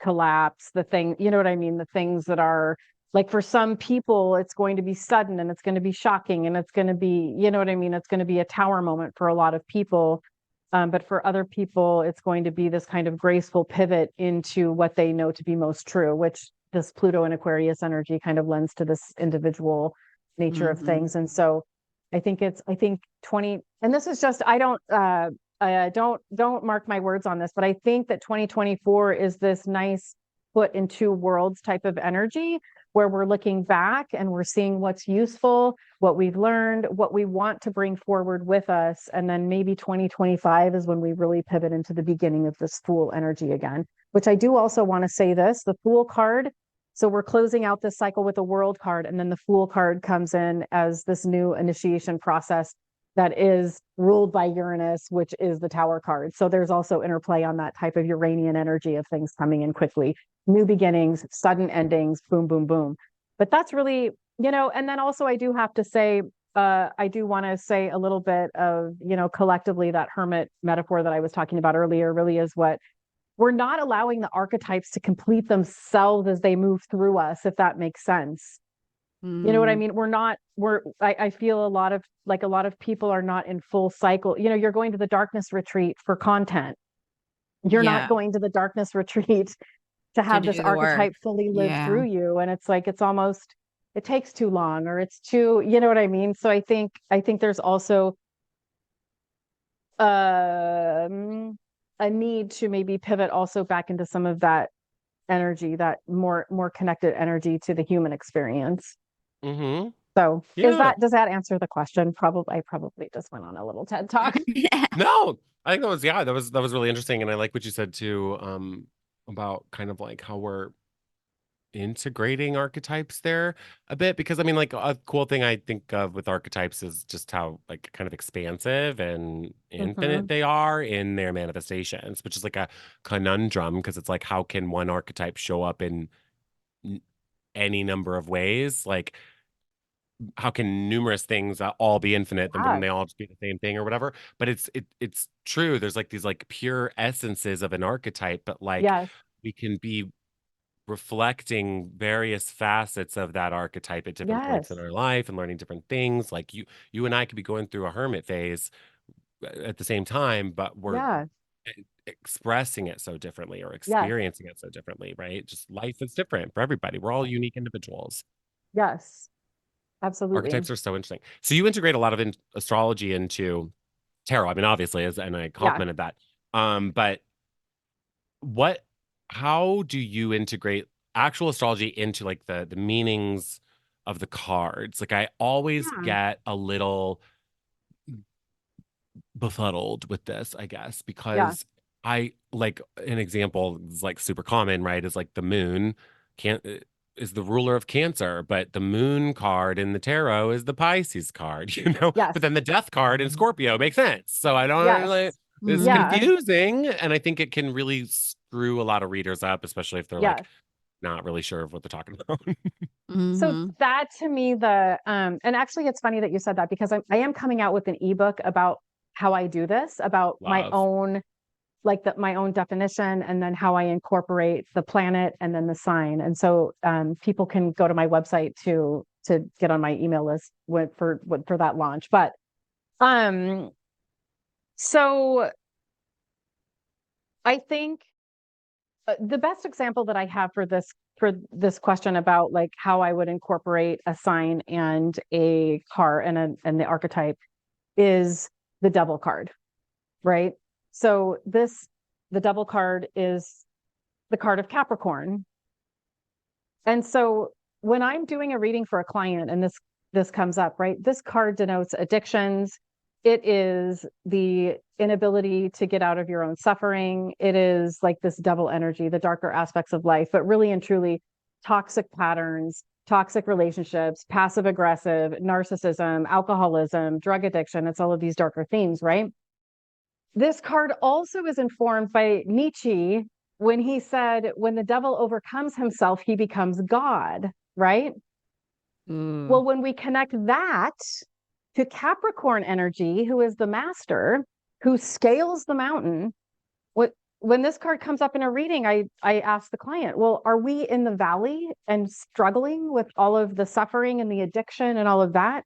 collapse, the thing, you know what I mean? The things that are like for some people, it's going to be sudden and it's going to be shocking and it's going to be, you know what I mean? It's going to be a tower moment for a lot of people. But for other people, it's going to be this kind of graceful pivot into what they know to be most true, which this Pluto and Aquarius energy kind of lends to this individual nature of things. And so I think 20, and this is just, don't mark my words on this, but I think that 2024 is this nice foot in two worlds type of energy where we're looking back and we're seeing what's useful, what we've learned, what we want to bring forward with us. And then maybe 2025 is when we really pivot into the beginning of this Fool energy again, which I do also want to say this, the Fool card. So we're closing out this cycle with a World card, and then the Fool card comes in as this new initiation process that is ruled by Uranus, which is the Tower card. So there's also interplay on that type of Uranian energy of things coming in quickly, new beginnings, sudden endings, boom, boom, boom. But that's really, and then also I do have to say, I do want to say a little bit of, collectively that hermit metaphor that I was talking about earlier really is what we're not allowing the archetypes to complete themselves as they move through us, if that makes sense. You know what I mean? I feel a lot of people are not in full cycle. You're going to the darkness retreat for content. You're not going to the darkness retreat to have this archetype fully live through you. And it's like, it takes too long or it's too, you know what I mean? So I think there's also a need to maybe pivot also back into some of that energy, that more connected energy to the human experience. Mm-hmm. So Yeah. does that answer the question? Probably, I probably just went on a little TED talk. No, I think that was really interesting. And I like what you said too, about kind of like how we're integrating archetypes there a bit, because I mean, like a cool thing I think of with archetypes is just how like kind of expansive and infinite they are in their manifestations, which is like a conundrum, because it's like, how can one archetype show up in any number of ways? Like, how can numerous things all be infinite, then wouldn't Yeah. they all just be the same thing or whatever? But it's true, there's like these like pure essences of an archetype, but like Yes. we can be reflecting various facets of that archetype at different points in Yes. our life and learning different things. Like you and I could be going through a hermit phase at the same time, but we're Yeah. expressing it so differently or Yes. experiencing it so differently, right? Just life is different for everybody. We're all unique individuals. Yes. Absolutely. Archetypes are so interesting. So you integrate a lot of astrology into tarot. I mean, obviously, and I Yeah. complimented that. But what, how do you integrate actual astrology into like the meanings of the cards? Like I always Yeah. get a little befuddled with this, I guess, Yeah. because I like an example is like super common, right? Is like the moon can't is the ruler of Cancer, but the moon card in the tarot is the Pisces card, you know? Yes. But then the death card in Scorpio makes sense. So I don't Yes. really, it's Yeah. confusing. And I think it can really screw a lot of readers up, especially if they're Yes. like not really sure of what they're talking about. So that to me, and actually it's funny that you said that because I am coming out with an ebook about how I do this, about my Love. own, like my own definition, and then how I incorporate the planet and then the sign. And so people can go to my website to get on my email list for that launch. But so I think the best example that I have for this question about like how I would incorporate a sign and a card and the archetype is the devil card, right? So the devil card is the card of Capricorn. And so when I'm doing a reading for a client and this comes up, right? This card denotes addictions. It is the inability to get out of your own suffering. It is like this double energy, the darker aspects of life, but really and truly toxic patterns, toxic relationships, passive aggressive, narcissism, alcoholism, drug addiction. It's all of these darker themes, right? This card also is informed by Nietzsche when he said, when the devil overcomes himself, he becomes God, right? Well, when we connect that to Capricorn energy, who is the master, who scales the mountain, when this card comes up in a reading, I ask the client, well, are we in the valley and struggling with all of the suffering and the addiction and all of that?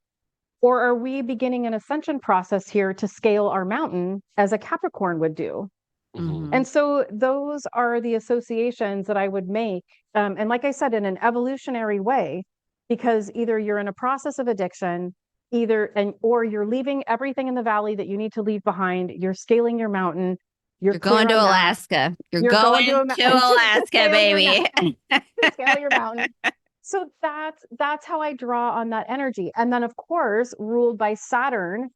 Or are we beginning an ascension process here to scale our mountain as a Capricorn would do? And so those are the associations that I would make. And like I said, in an evolutionary way, because either you're in a process of addiction, or you're leaving everything in the valley that you need to leave behind, you're scaling your mountain, you're going to Alaska. You're going to Alaska, baby. To scale your mountain. So that's how I draw on that energy. And then of course, ruled by Saturn,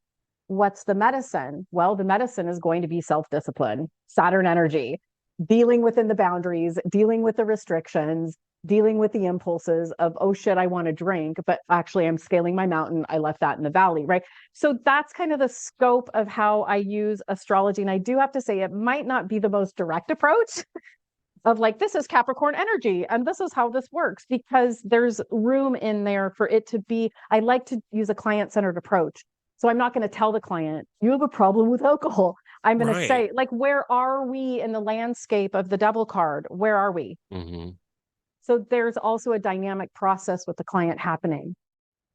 what's the medicine? Well, the medicine is going to be self-discipline, Saturn energy, dealing within the boundaries, dealing with the restrictions, dealing with the impulses of, oh shit, I want to drink, but actually I'm scaling my mountain. I left that in the valley, right? So that's kind of the scope of how I use astrology. And I do have to say, it might not be the most direct approach of like, this is Capricorn energy and this is how this works, because there's room in there for it to be, I like to use a client-centered approach. So I'm not going to tell the client, you have a problem with alcohol. I'm going to say, like, where are we in the landscape of the devil card? Where are we? So there's also a dynamic process with the client happening.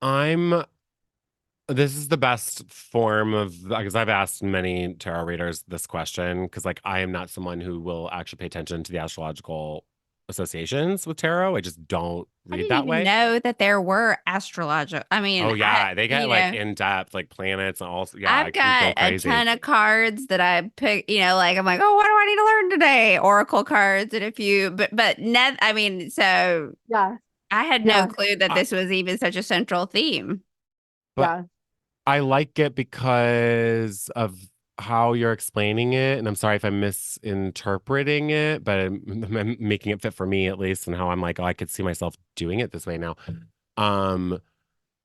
This is the best form of, because I've asked many tarot readers this question, because like I am not someone who will actually pay attention to the astrological associations with tarot. I just don't read that way. I didn't even know that there were astrological. I mean, oh yeah, they get like in depth, like planets and all. Yeah, I've got a ton of cards that I pick. Like I'm like, oh, what do I need to learn today? Oracle cards and a few, but I mean, so yeah, I had no clue that this was even such a central theme. But I like it because of how you're explaining it. And I'm sorry if I'm misinterpreting it, but I'm making it fit for me at least, and how I'm like, oh, I could see myself doing it this way now.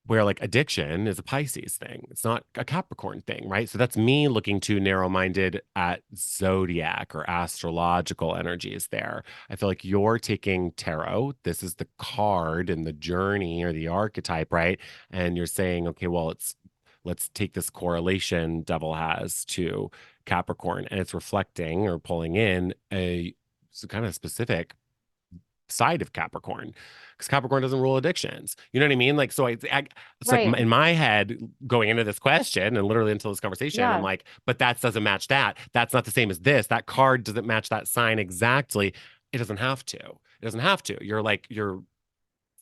Where like addiction is a Pisces thing. It's not a Capricorn thing, right? So that's me looking too narrow-minded at zodiac or astrological energies there. I feel like you're taking tarot. This is the card and the journey or the archetype, right? And you're saying, okay, well, let's take this correlation devil has to Capricorn, and it's reflecting or pulling in a kind of specific side of Capricorn, because Capricorn doesn't rule addictions. You know what I mean? Like, so it's like in my head going into this question and literally until this conversation, I'm like, but that doesn't match that. That's not the same as this. That card doesn't match that sign exactly. It doesn't have to. It doesn't have to. You're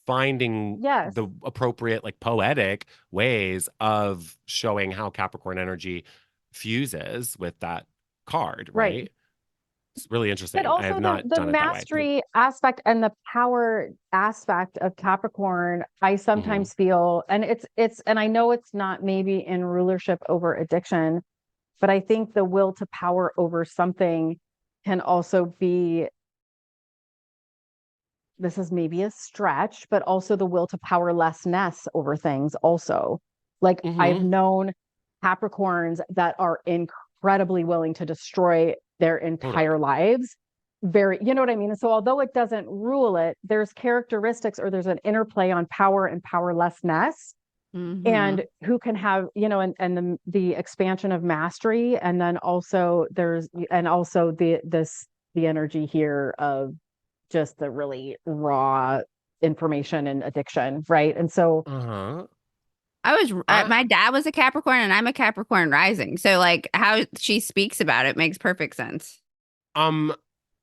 finding the appropriate, like, poetic ways of showing how Capricorn energy fuses with that card, right? It's really interesting. But also I have not the done it that way. mastery aspect and the power aspect of Capricorn, I sometimes feel, and and I know it's not maybe in rulership over addiction, but I think the will to power over something can also be this is maybe a stretch, but also the will to powerlessness over things also. Like I've known Capricorns that are incredibly willing to destroy their entire lives. Very, you know what I mean? And so although it doesn't rule it, there's characteristics or there's an interplay on power and powerlessness. And who can have, you know, and the expansion of mastery, and then also the energy here of just the really raw information and addiction, right? And so my dad was a Capricorn and I'm a Capricorn rising. So like how she speaks about it makes perfect sense.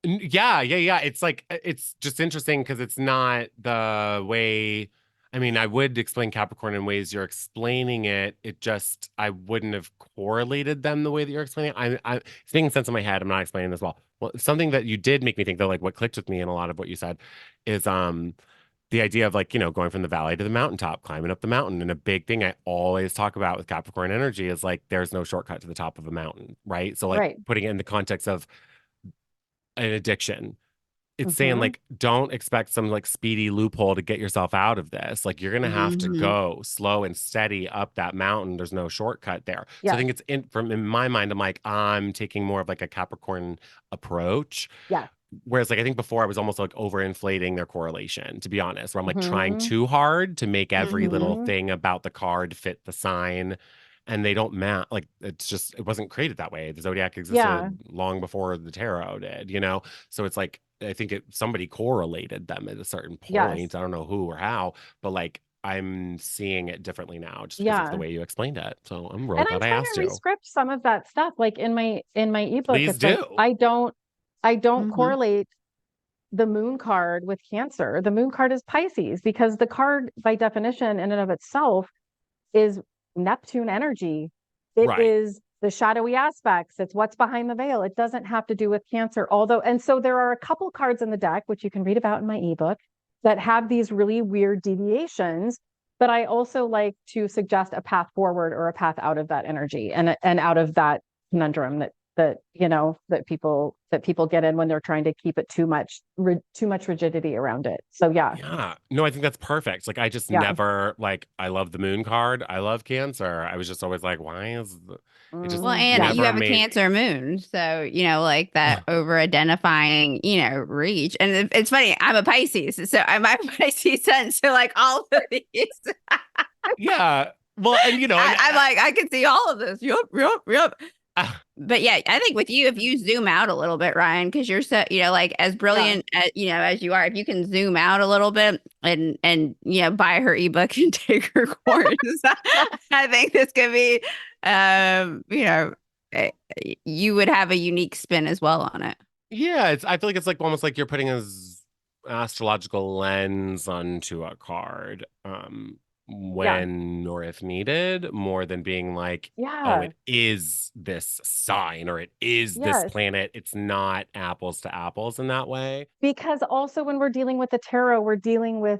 Yeah. It's like, it's just interesting because it's not the way, I mean, I would explain Capricorn in ways you're explaining it. It just, I wouldn't have correlated them the way that you're explaining it. It's making sense in my head. I'm not explaining this well. Well, something that you did make me think though, like what clicked with me in a lot of what you said is, the idea of like, you know, going from the valley to the mountaintop, climbing up the mountain. And a big thing I always talk about with Capricorn energy is like, there's no shortcut to the top of a mountain, right? So like putting it in the context of an addiction, it's saying like, don't expect some like speedy loophole to get yourself out of this. Like you're gonna have to go slow and steady up that mountain. There's no shortcut there. So I think it's in my mind, I'm like, I'm taking more of like a Capricorn approach. Yeah. Whereas like I think before I was almost like overinflating their correlation, to be honest, where I'm like trying too hard to make every little thing about the card fit the sign. And they don't match. Like it's just, it wasn't created that way. The zodiac existed long before the tarot did, you know? So it's like, I think somebody correlated them at a certain point. I don't know who or how, but like I'm seeing it differently now just because of the way you explained it. So I'm really glad I asked you. I'm trying to rescript some of that stuff. Like in my ebook, Please it's do. like, I don't correlate the moon card with Cancer. The moon card is Pisces because the card by definition in and of itself is Neptune energy. It is the shadowy aspects. It's what's behind the veil. It doesn't have to do with Cancer. And so there are a couple cards in the deck, which you can read about in my ebook, that have these really weird deviations. But I also like to suggest a path forward or a path out of that energy and out of that conundrum that you know that people get in when they're trying to keep it too much rigidity around it. So yeah, no, I think that's perfect. Like I just never like, I love the moon card, I love Cancer. I was just always like, why is it just well, and you never have a Cancer moon, so you know, like that over identifying, you know, reach. And it's funny, I'm a Pisces, so I'm a Pisces sun, so like all of these. Yeah, well, and you know, I'm like, I can see all of this. Yep. But yeah, I think with you, if you zoom out a little bit, Ryan, because you're so, you know, like as brilliant as, you know, as you are, if you can zoom out a little bit and you know, buy her ebook and take her course, I think this could be, you know, you would have a unique spin as well on it. Yeah, I feel like it's like almost like you're putting a astrological lens onto a card. When or if needed, more than being like, oh, it is this sign or it is this planet. It's not apples to apples in that way. Because also when we're dealing with the tarot, we're dealing with,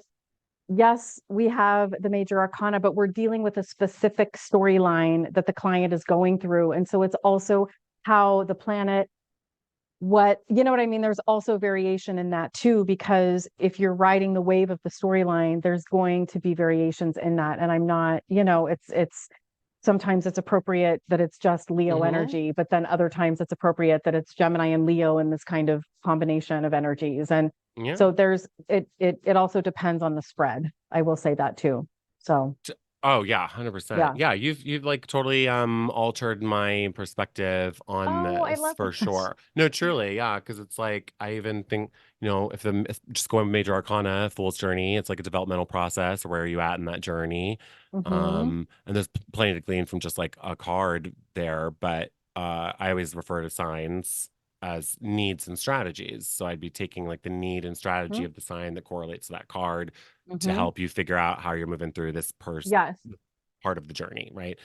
yes, we have the major arcana, but we're dealing with a specific storyline that the client is going through. And so it's also how the planet, you know what I mean? There's also variation in that too, because if you're riding the wave of the storyline, there's going to be variations in that. And I'm not, you know, it's sometimes it's appropriate that it's just Leo energy, but then other times it's appropriate that it's Gemini and Leo in this kind of combination of energies. And so it also depends on the spread. I will say that too. So. Oh yeah, 100%. Yeah, you've like totally altered my perspective on this for sure. No, truly, yeah, because it's like I even think, you know, if just going with major arcana, fool's journey, it's like a developmental process. Where are you at in that journey? And there's plenty to glean from just like a card there, but I always refer to signs as needs and strategies. So I'd be taking like the need and strategy of the sign that correlates to that card to help you figure out how you're moving through this part of the journey, right?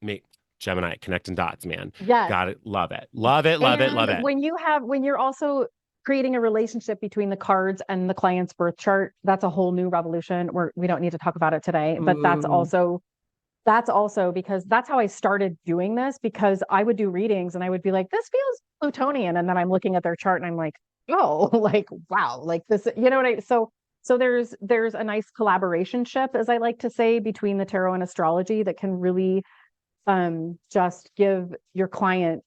Make Gemini connecting dots, man. Got it. Love it. Love it. When you're also creating a relationship between the cards and the client's birth chart, that's a whole new revolution. We don't need to talk about it today, but that's also because that's how I started doing this, because I would do readings and I would be like, this feels Plutonian. And then I'm looking at their chart and I'm like, oh, like, wow, like this, you know what so there's a nice collaborationship, as I like to say, between the tarot and astrology that can really just give your client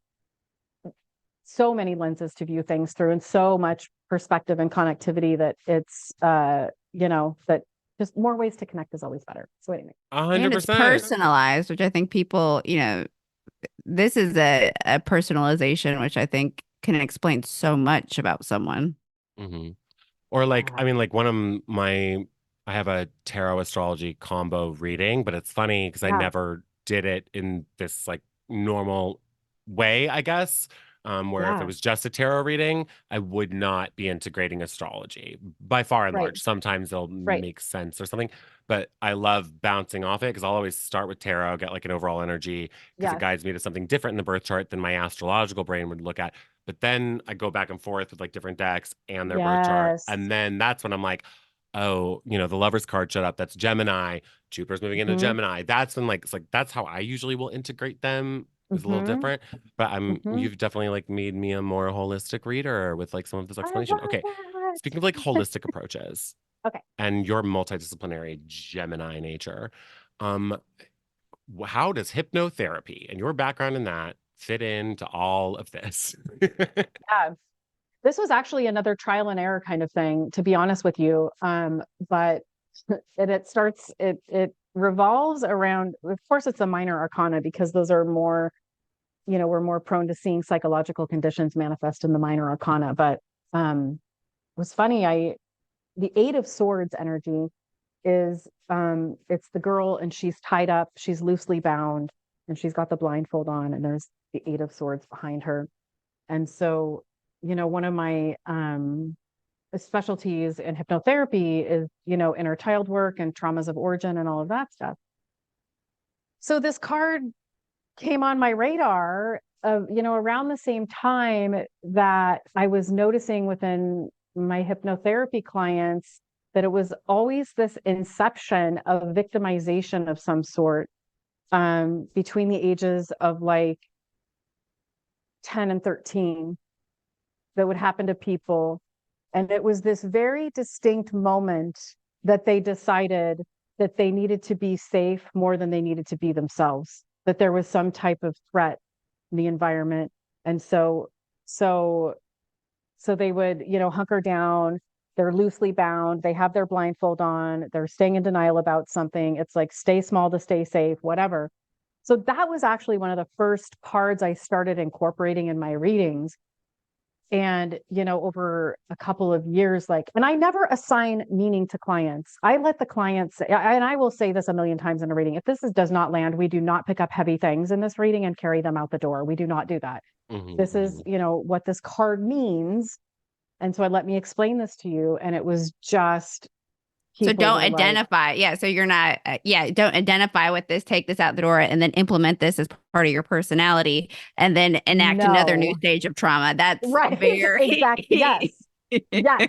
so many lenses to view things through and so much perspective and connectivity that it's that just more ways to connect is always better. So anyway. And it's 100%. personalized, which I think people, this is a personalization, which I think can explain so much about someone. Hmm. Or like, I mean, like I have a tarot astrology combo reading, but it's funny because I Yeah. never did it in this like normal way, I guess. Where if it Yeah. was just a tarot reading, I would not be integrating astrology by far and Right. large. Sometimes they'll Right. make sense or something, but I love bouncing off it because I'll always start with tarot, get like an overall energy because it Yes. guides me to something different in the birth chart than my astrological brain would look at. But then I go back and forth with like different decks and their birth chart. Yes. And then that's when I'm like, oh, the lover's card showed up. That's Gemini. Jupiter's moving into Mm-hmm. Gemini. That's when like it's like that's how I usually will integrate them. Is a little Mm-hmm. different. But Mm-hmm. you've definitely like made me a more holistic reader with like some of this I explanation. love Okay. Speaking of like it. holistic approaches Okay. and your multidisciplinary Gemini nature, um, how does hypnotherapy and your background in that fit into all of this? Yeah. This was actually another trial and error kind of thing, to be honest with you. But it revolves around, of course, it's the minor arcana because those are more, we're more prone to seeing psychological conditions manifest in the minor arcana. But it was funny, the Eight of Swords energy is it's the girl and she's tied up, she's loosely bound, and she's got the blindfold on, and there's the Eight of Swords behind her. And so, one of my specialties in hypnotherapy is, inner child work and traumas of origin and all of that stuff. So this card came on my radar around the same time that I was noticing within my hypnotherapy clients that it was always this inception of victimization of some sort between the ages of like 10 and 13 that would happen to people. And it was this very distinct moment that they decided that they needed to be safe more than they needed to be themselves, that there was some type of threat in the environment. And so they would, hunker down, they're loosely bound, they have their blindfold on, they're staying in denial about something. It's like, stay small to stay safe, whatever. So that was actually one of the first cards I started incorporating in my readings. And, over a couple of years, and I never assign meaning to clients. I let the clients, and I will say this a million times in a reading, if does not land, we do not pick up heavy things in this reading and carry them out the door. We do not do that. This is, what this card means. And so I let me explain this to you. And it was just, So people don't were like, identify. Yeah. So you're not, don't identify with this, take this out the door and then implement this as part of your personality and then enact another new no, stage of trauma. That's right. very, Exactly. Yes. Yes.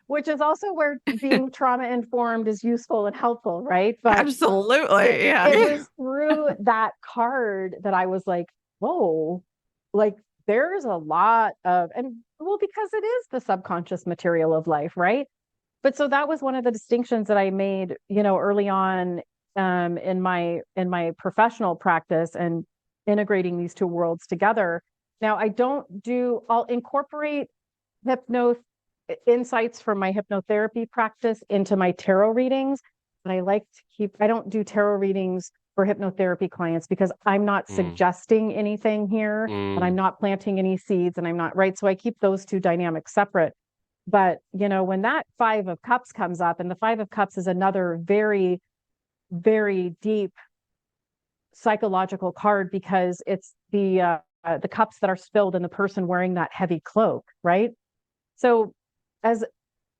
Which is also where being trauma informed is useful and helpful, right? But absolutely. Yeah. it was through that card that I was like, whoa, like there's a lot of, and well, because it is the subconscious material of life, right? But so that was one of the distinctions that I made, early on in my professional practice and integrating these two worlds together. Now I'll incorporate hypno insights from my hypnotherapy practice into my tarot readings, but I don't do tarot readings for hypnotherapy clients because I'm not suggesting anything here and I'm not planting any seeds and I'm not right. So I keep those two dynamics separate. But, when that Five of Cups comes up, and the Five of Cups is another very, very deep psychological card because it's the cups that are spilled in the person wearing that heavy cloak, right? So as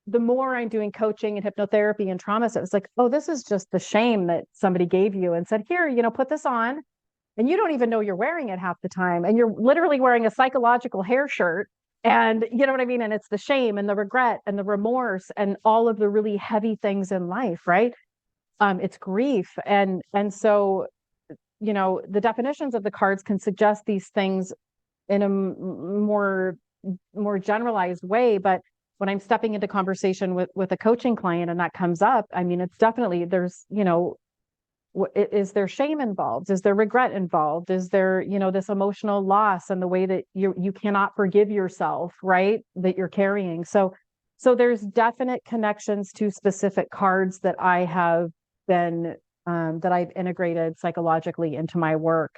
the more I'm doing coaching and hypnotherapy and trauma, so it's like, oh, this is just the shame that somebody gave you and said, here, put this on. And you don't even know you're wearing it half the time. And you're literally wearing a psychological hair shirt. And you know what I mean? And it's the shame and the regret and the remorse and all of the really heavy things in life, right? It's grief. And so, the definitions of the cards can suggest these things in a more more generalized way. But when I'm stepping into conversation with a coaching client and that comes up, I mean, it's definitely, there's, is there shame involved? Is there regret involved? Is there, this emotional loss and the way that you cannot forgive yourself, right? That you're carrying. So there's definite connections to specific cards that I have been, that I've integrated psychologically into my work.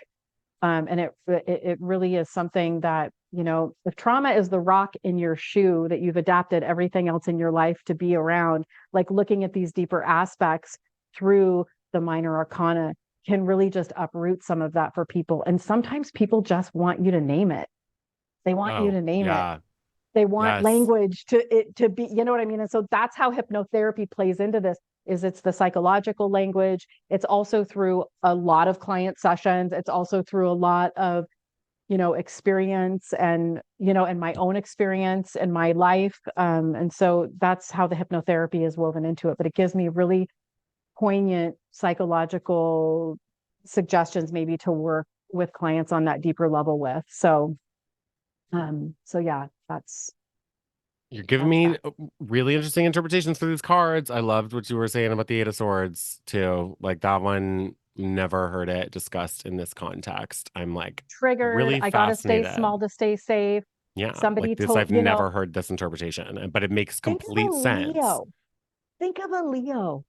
And it really is something that, if trauma is the rock in your shoe that you've adapted everything else in your life to be around, like looking at these deeper aspects through the minor arcana can really just uproot some of that for people. And sometimes people just want you to name it. They want you to name it. They want language to be, you know what I mean? And so that's how hypnotherapy plays into this. It's the psychological language. It's also through a lot of client sessions. It's also through a lot of, experience and, and my own experience in my life. And so that's how the hypnotherapy is woven into it. But it gives me really poignant psychological suggestions maybe to work with clients on that deeper level with. So yeah, you're giving me really interesting interpretations for these cards. I loved what you were saying about the Eight of Swords too. Like that one, never heard it discussed in this context. I'm like triggered. Really I gotta stay fascinated. small to stay safe. Yeah, Somebody like this, told I've never heard this interpretation, but it makes complete sense. Think of a Leo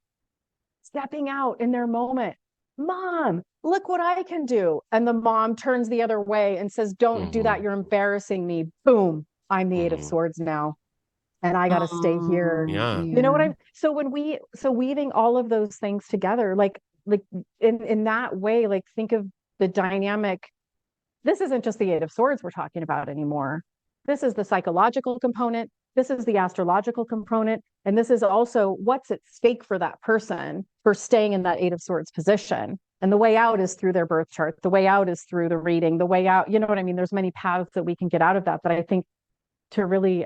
stepping out in their moment. Mom, look what I can do. And the mom turns the other way and says, don't do that. You're embarrassing me. Boom. I'm the Eight of Swords now. And I got to stay here. Yeah. You know what I'm, so weaving all of those things together, like in that way, like think of the dynamic. This isn't just the Eight of Swords we're talking about anymore. This is the psychological component. This is the astrological component. And this is also what's at stake for that person for staying in that Eight of Swords position. And the way out is through their birth chart. The way out is through the reading. The way out, you know what I mean? There's many paths that we can get out of that. But I think to really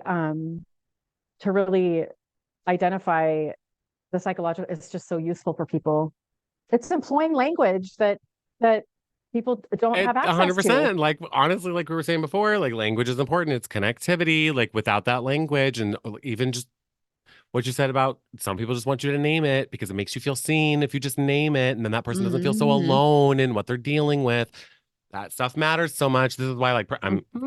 identify the psychological, it's just so useful for people. It's employing language that people don't have access 100%. To. Like, honestly, like we were saying before, like language is important. It's connectivity. Like without that language, and even just what you said about some people just want you to name it because it makes you feel seen if you just name it. And then that person doesn't feel so alone in what they're dealing with. That stuff matters so much. This is why, like,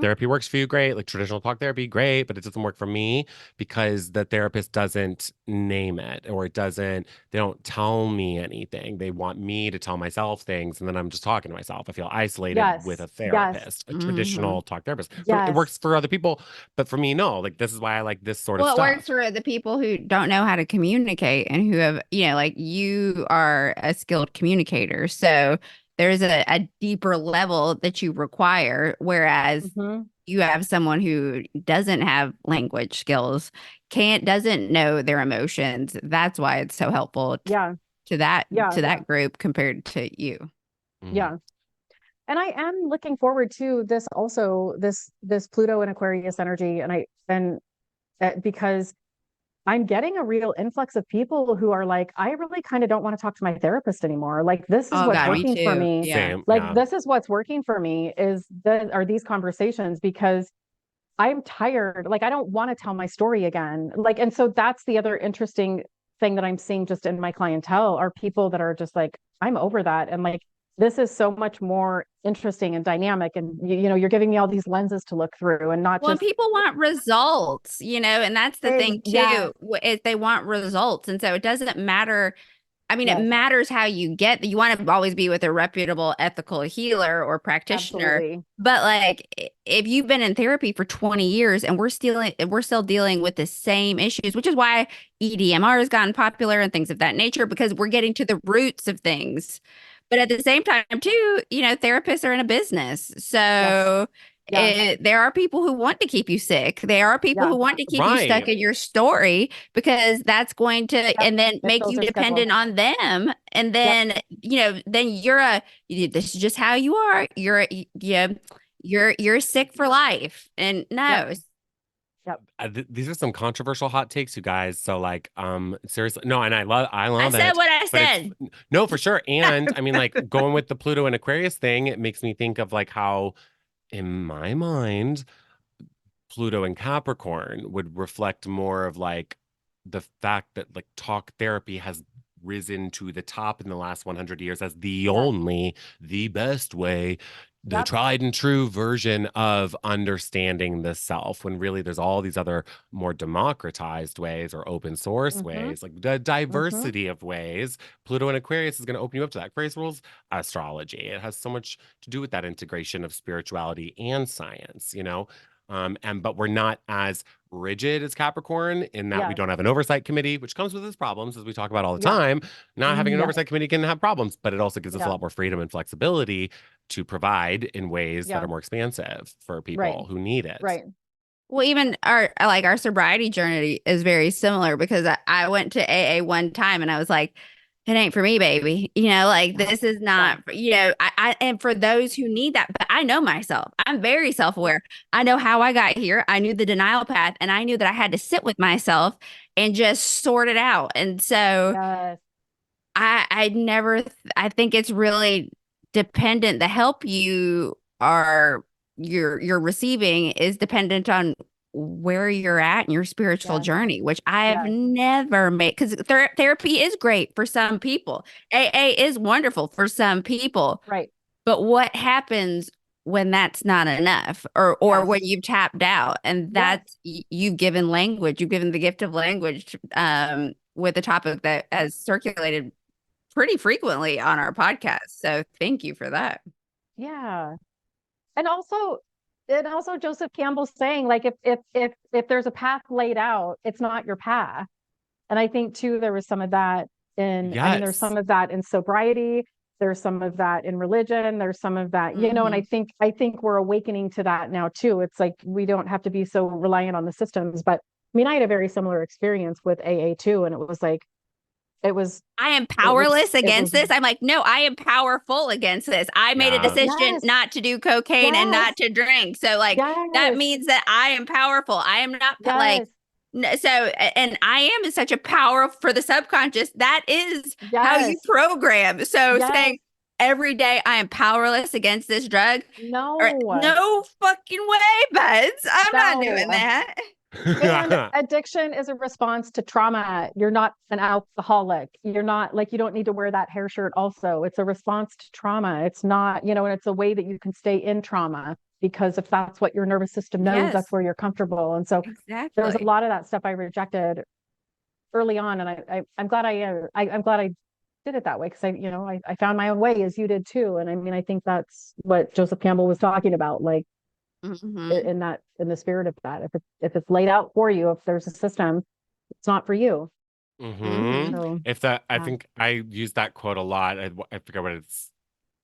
therapy works for you, great. Like traditional talk therapy, great, but it doesn't work for me because the therapist doesn't name it, or they don't tell me anything. They want me to tell myself things, and then I'm just talking to myself. I feel isolated with a therapist, a traditional talk therapist. It works for other people, but for me, no. Like this is why I like this sort of stuff. Well, it works for the people who don't know how to communicate and who have, like you are a skilled communicator, so there's a deeper level that you require, whereas you have someone who doesn't have language skills, doesn't know their emotions. That's why it's so helpful to that group compared to you. Yeah. And I am looking forward to this also, this Pluto and Aquarius energy. And because I'm getting a real influx of people who are like, I really kind of don't want to talk to my therapist anymore. Like, this is what's working for me. Yeah. This is what's working for me are these conversations, because I'm tired. Like, I don't want to tell my story again. Like, and so that's the other interesting thing that I'm seeing just in my clientele are people that are just like, I'm over that. And like, this is so much more interesting and dynamic. And, you're giving me all these lenses to look through and not just. People want results, and that's the thing too, is they want results. And so it doesn't matter. I mean, it matters how you want to always be with a reputable, ethical healer or practitioner. Absolutely. But like, if you've been in therapy for 20 years and we're still dealing with the same issues, which is why EDMR has gotten popular and things of that nature, because we're getting to the roots of things. But at the same time, too, therapists are in a business. So there are people who want to keep you sick. There are people who want to keep you stuck in your story, because that's going to, and then make you dependent on them. And then, then this is just how you are. You're sick for life. And no. These are some controversial hot takes, you guys. So like, seriously, no, and I love it. I said what I said. No, for sure. And I mean, like going with the Pluto and Aquarius thing, it makes me think of like how, in my mind, Pluto in Capricorn would reflect more of like the fact that like talk therapy has risen to the top in the last 100 years as the Yes. only, the best way, the Yep. tried and true version of understanding the self, when really there's all these other more democratized ways or open source ways, like the diversity of ways. Pluto in Aquarius is going to open you up to that. Aquarius rules astrology. It has so much to do with that integration of spirituality and science, you know? But we're not as rigid as Capricorn in that we Yes. don't have an oversight committee, which comes with its problems, as we talk about all the Yeah. time. Not having an Yeah. oversight committee can have problems, but it also gives us a Yeah. lot more freedom and flexibility to provide in ways that Yeah. are more expansive for people Right. who need it. Right. Well, even our sobriety journey is very similar because I went to AA one time and I was like, it ain't for me, baby. You know, like this is not, you know, and for those who need that, but I know myself. I'm very self-aware. I know how I got here. I knew the denial path and I knew that I had to sit with myself and just sort it out. And so Yes. I think it's really dependent. The help you are you're receiving is dependent on where you're at in your spiritual Yes. journey, which I have Yes. never made, because therapy is great for some people. AA is wonderful for some people, Right. but what happens when that's not enough, or Yes. when you've tapped out, and that's you've given language, you've given the gift of language with a topic that has circulated pretty frequently on our podcast. So thank you for that. Yeah. And also Joseph Campbell's saying, like, if there's a path laid out, it's not your path. And I think too there was some of that in, I mean, there's some of that in sobriety, there's some of that in religion, there's some of that, you know, and I think we're awakening to that now too. It's like we don't have to be so reliant on the systems. But I mean, I had a very similar experience with AA too, and it was like I am powerless against was- this. I'm like, no, I am powerful against this. I made a decision Yes. not to do cocaine and not to drink. So like that Yes. means that I am powerful. I am not like Yes. so, and I am such a power for the subconscious. That is how you Yes. program. So Yes. saying every day I am powerless against this drug. No. No fucking way, buds. I'm not No. doing that. And addiction is a response to trauma. You're not an alcoholic. You're not, like, you don't need to wear that hair shirt also. It's a response to trauma. It's not, you know, and it's a way that you can stay in trauma, because if that's what your nervous system knows, Yes. that's where you're comfortable. And so Exactly. there was a lot of that stuff I rejected early on. And I'm glad I'm glad I did it that way, because I found my own way, as you did too. And I mean, I think that's what Joseph Campbell was talking about, like, in the spirit of that. If it's laid out for you, if there's a system, it's not for you. So, I think I use that quote a lot. I forget what it's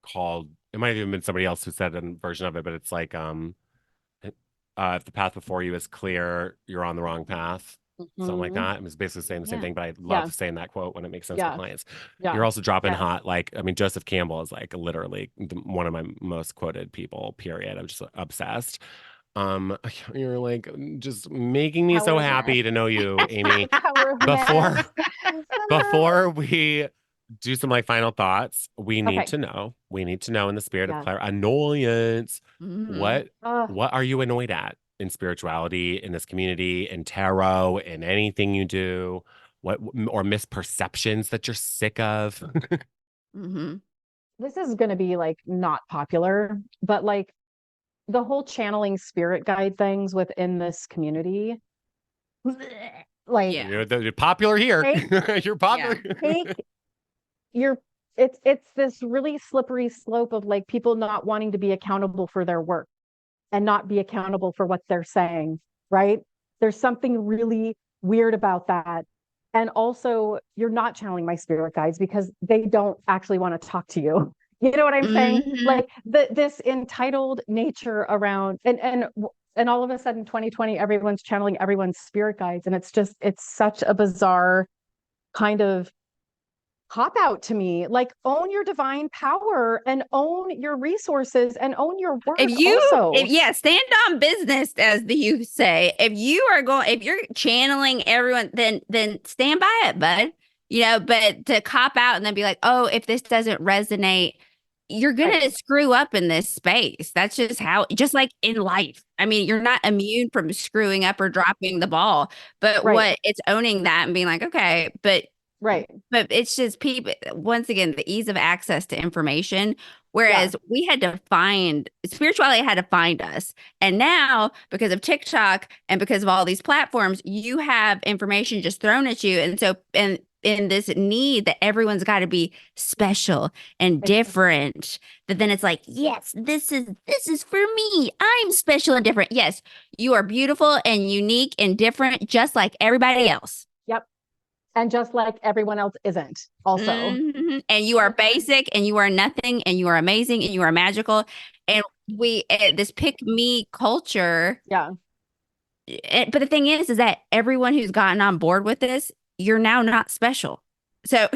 called. It might have even been somebody else who said a version of it, but it's like, if the path before you is clear, you're on the wrong path. Something like that. It was basically saying the same thing, but I love saying that quote when it makes sense for clients. You're also dropping hot. Like, I mean, Joseph Campbell is like literally one of my most quoted people, period. I'm just obsessed. You're like just making me so happy to know you, Amy. Before we do some like final thoughts, we need to know in the spirit of annoyance, what are you annoyed at in spirituality, in this community, in tarot, in anything you do? What, or misperceptions that you're sick of? This is going to be like not popular, but like the whole channeling spirit guide things within this community, like, you're popular here. You're popular. It's this really slippery slope of like people not wanting to be accountable for their work and not be accountable for what they're saying, right? There's something really weird about that. And also, you're not channeling my spirit guides because they don't actually want to talk to you. You know what I'm saying? Like this entitled nature around, and all of a sudden 2020, everyone's channeling everyone's spirit guides. And it's such a bizarre kind of cop out to me. Like, own your divine power and own your resources and own your work. Stand on business, as the youth say. If you're channeling everyone, then stand by it, bud. You know, but to cop out and then be like, oh, if this doesn't resonate, you're going to Right. screw up in this space. That's just how, just like in life. I mean, you're not immune from screwing up or dropping the ball, but Right. what it's owning that and being like, okay, Right. but it's just people, once again, the ease of access to information. Yeah. Whereas we had to find spirituality had to find us. And now, because of TikTok and because of all these platforms, you have information just thrown at you. And so, and in this need that everyone's got to be special and different, that then it's like, yes, this is for me. I'm special and different. Yes, you are beautiful and unique and different, just like everybody else. Yep. And just like everyone else isn't also. And you are basic and you are nothing and you are amazing and you are magical. And this pick me culture. Yeah. But the thing is that everyone who's gotten on board with this, you're now not special. So,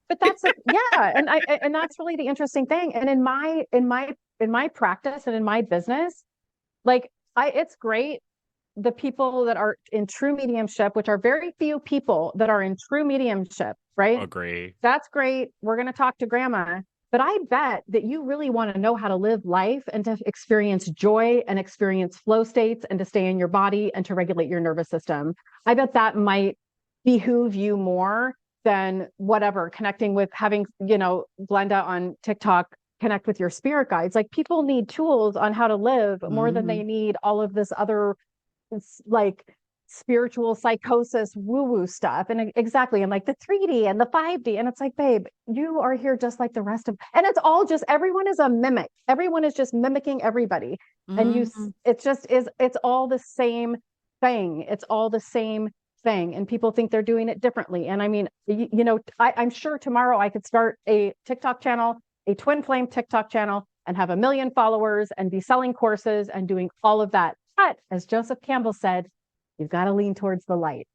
But and that's really the interesting thing. And in my practice and in my business, like it's great. The people that are in true mediumship, which are very few people that are in true mediumship, right? Agree. That's great. We're going to talk to grandma. But I bet that you really want to know how to live life and to experience joy and experience flow states and to stay in your body and to regulate your nervous system. I bet that might behoove you more than whatever, connecting with having, Glenda on TikTok connect with your spirit guides. Like people need tools on how to live more than they need all of this other like spiritual psychosis woo-woo stuff. And exactly, and like the 3D and the 5D. And it's like, babe, you are here just like the rest of, and it's all just, everyone is a mimic. Everyone is just mimicking everybody. And it's all the same thing. It's all the same thing. And people think they're doing it differently. And I mean, I'm sure tomorrow I could start a TikTok channel, a twin flame TikTok channel, and have 1 million followers and be selling courses and doing all of that. But as Joseph Campbell said, you've got to lean towards the light.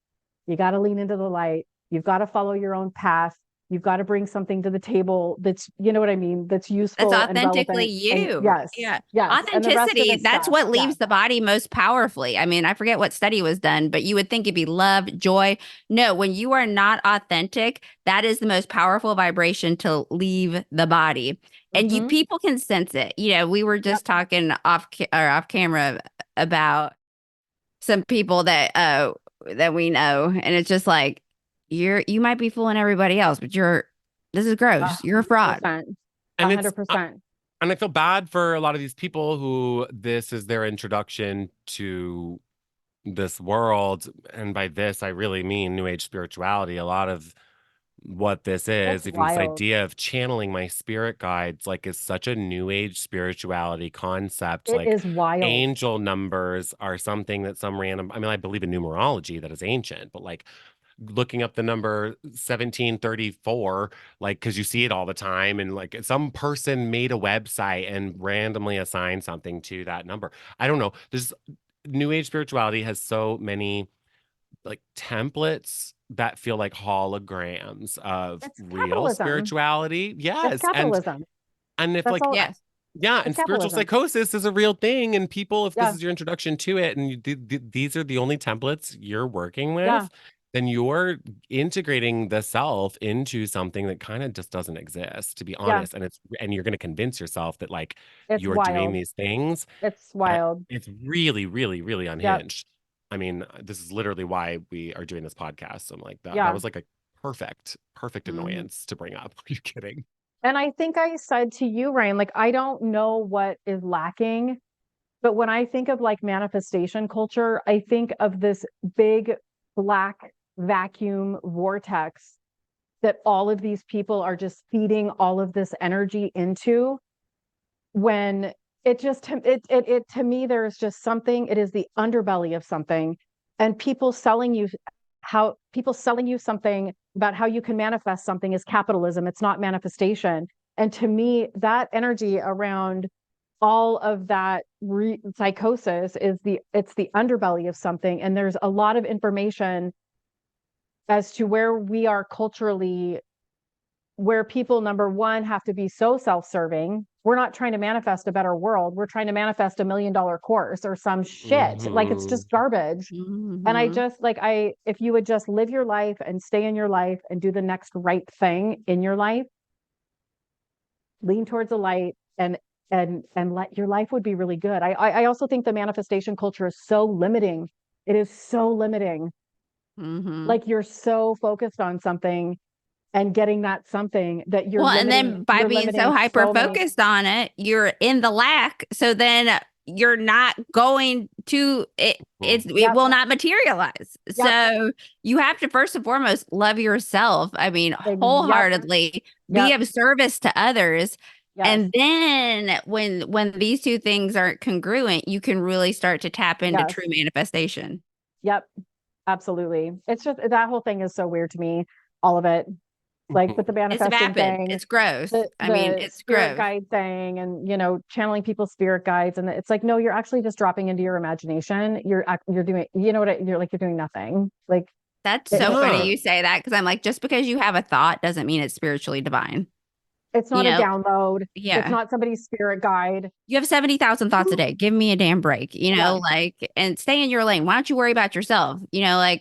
You got to lean into the light. You've got to follow your own path. You've got to bring something to the table that's, you know what I mean, that's useful that's and authentically relevant. you. Yes. Yeah. Yes. And the rest of Authenticity, this that's stuff. what Yeah. leaves the body most powerfully. I mean, I forget what study was done, but you would think it'd be love, joy. No, when you are not authentic, that is the most powerful vibration to leave the body. And people can sense it. We were just talking off camera about some people that we know, and it's just like you might be fooling everybody else, but this is gross. You're a fraud. 100%. And 100%. And I feel bad for a lot of these people who this is their introduction to this world. And by this, I really mean New Age spirituality. A lot of what this It's is, even this wild. idea of channeling my spirit guides, like, is such a New Age spirituality concept. It Like, is wild. angel numbers are something that some random, I mean, I believe in numerology that is ancient, but like, looking up the number 1734, like, because you see it all the time, and like some person made a website and randomly assigned something to that number. I don't know, there's New Age spirituality has so many like templates that feel like holograms of It's real capitalism. spirituality. It's Yes. capitalism. And if That's like all. Yes. yeah, It's and spiritual capitalism. psychosis is a real thing. And people, if this Yeah. is your introduction to it, and these are the only templates you're working Yeah. with, then you're integrating the self into something that kind of just doesn't exist, to be Yeah. honest. And you're going to convince yourself that like It's you're doing wild. these things. It's wild. It's really, really, really Yep. unhinged. I mean, this is literally why we are doing this podcast. So I'm like, that Yeah. was like a perfect Mhm. annoyance to bring up. Are you kidding? And I think I said to you, Ryan, like, I don't know what is lacking, but when I think of like manifestation culture, I think of this big black vacuum vortex that all of these people are just feeding all of this energy into. When it to me, there's just something, it is the underbelly of something. And people selling you something about how you can manifest something is capitalism. It's not manifestation. And to me, that energy around all of that psychosis is it's the underbelly of something. And there's a lot of information as to where we are culturally, where people, number one, have to be so self-serving. We're not trying to manifest a better world. We're trying to manifest $1 million course or some shit. Like, it's Mhm. just garbage. And I Mhm. just like, if you would just live your life and stay in your life and do the next right thing in your life, lean towards the light, and let your life would be really good. I also think the manifestation culture is so limiting. It is so limiting. Mm-hmm. Like you're so focused on something and getting that something that Well, and then by being so hyper focused on it, you're in the lack. So then you're not going to it. It will not materialize. Yep. So you have to first and foremost love yourself. I mean, wholeheartedly be of service to others. Yes. And then when these two things aren't congruent, you can really start to tap into true manifestation. Yep. Absolutely. It's just that whole thing is so weird to me. All of it. Like with the manifesting thing, it's gross. I mean, it's spirit guide thing, and channeling people's spirit guides, and it's like, no, you're actually just dropping into your imagination. You're doing, you're doing nothing. Like that's so funny you say that, because I'm like, just because you have a thought doesn't mean it's spiritually divine. It's not a download. Yeah, it's not somebody's spirit guide. You have 70,000 thoughts a day. Give me a damn break. And stay in your lane. Why don't you worry about yourself? Yeah.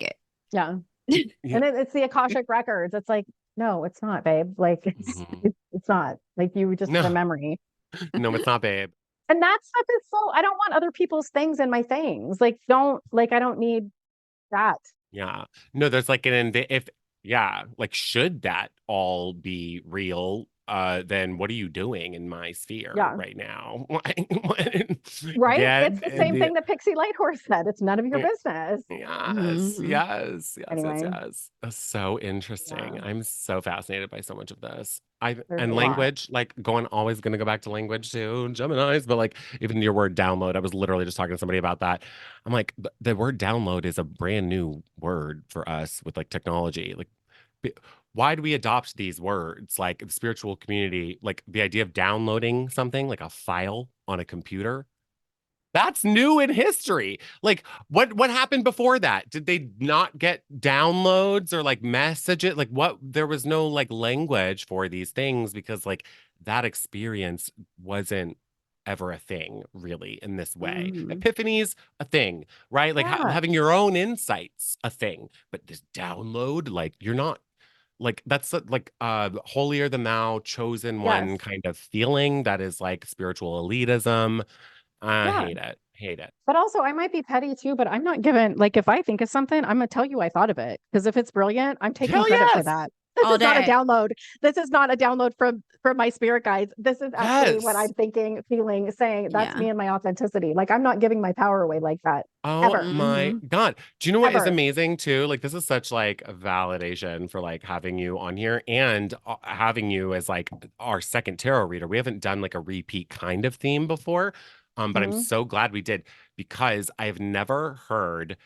And it's the Akashic records. It's like, no, it's not, babe. Like it's not. Like you just have a memory. No, it's not, babe. And that stuff is so, I don't want other people's things in my things. Like I don't need that. Yeah. No, there's like should that all be real? Then what are you doing in my sphere right now? Right? It's the same thing that Pixie Lighthorse said. It's none of your business. Yes. That's so interesting. I'm so fascinated by so much of this. And language, always gonna go back to language too, Geminis, but like even your word download, I was literally just talking to somebody about that. I'm like, the word download is a brand new word for us with like technology. Like, why do we adopt these words? Like the spiritual community, like the idea of downloading something like a file on a computer, that's new in history. Like what happened before that? Did they not get downloads or like messages? Like what? There was no like language for these things because like that experience wasn't ever a thing really in this way. Epiphanies, a thing, right? Like having your own insights, a thing. But this download, like you're not. Like that's like holier than thou, chosen one kind of feeling that is like spiritual elitism. I hate it. But also I might be petty too, but I'm not giving, like, if I think of something, I'm gonna tell you I thought of it. Because if it's brilliant, I'm taking credit for that. This is not a download. This is not a download from my spirit guides. This is actually what I'm thinking, feeling, saying. That's me and my authenticity. Like I'm not giving my power away like that. Oh my God. Do you know what is amazing too? Like this is such like a validation for like having you on here and having you as like our second tarot reader. We haven't done like a repeat kind of theme before. But I'm so glad we did, because I've never heard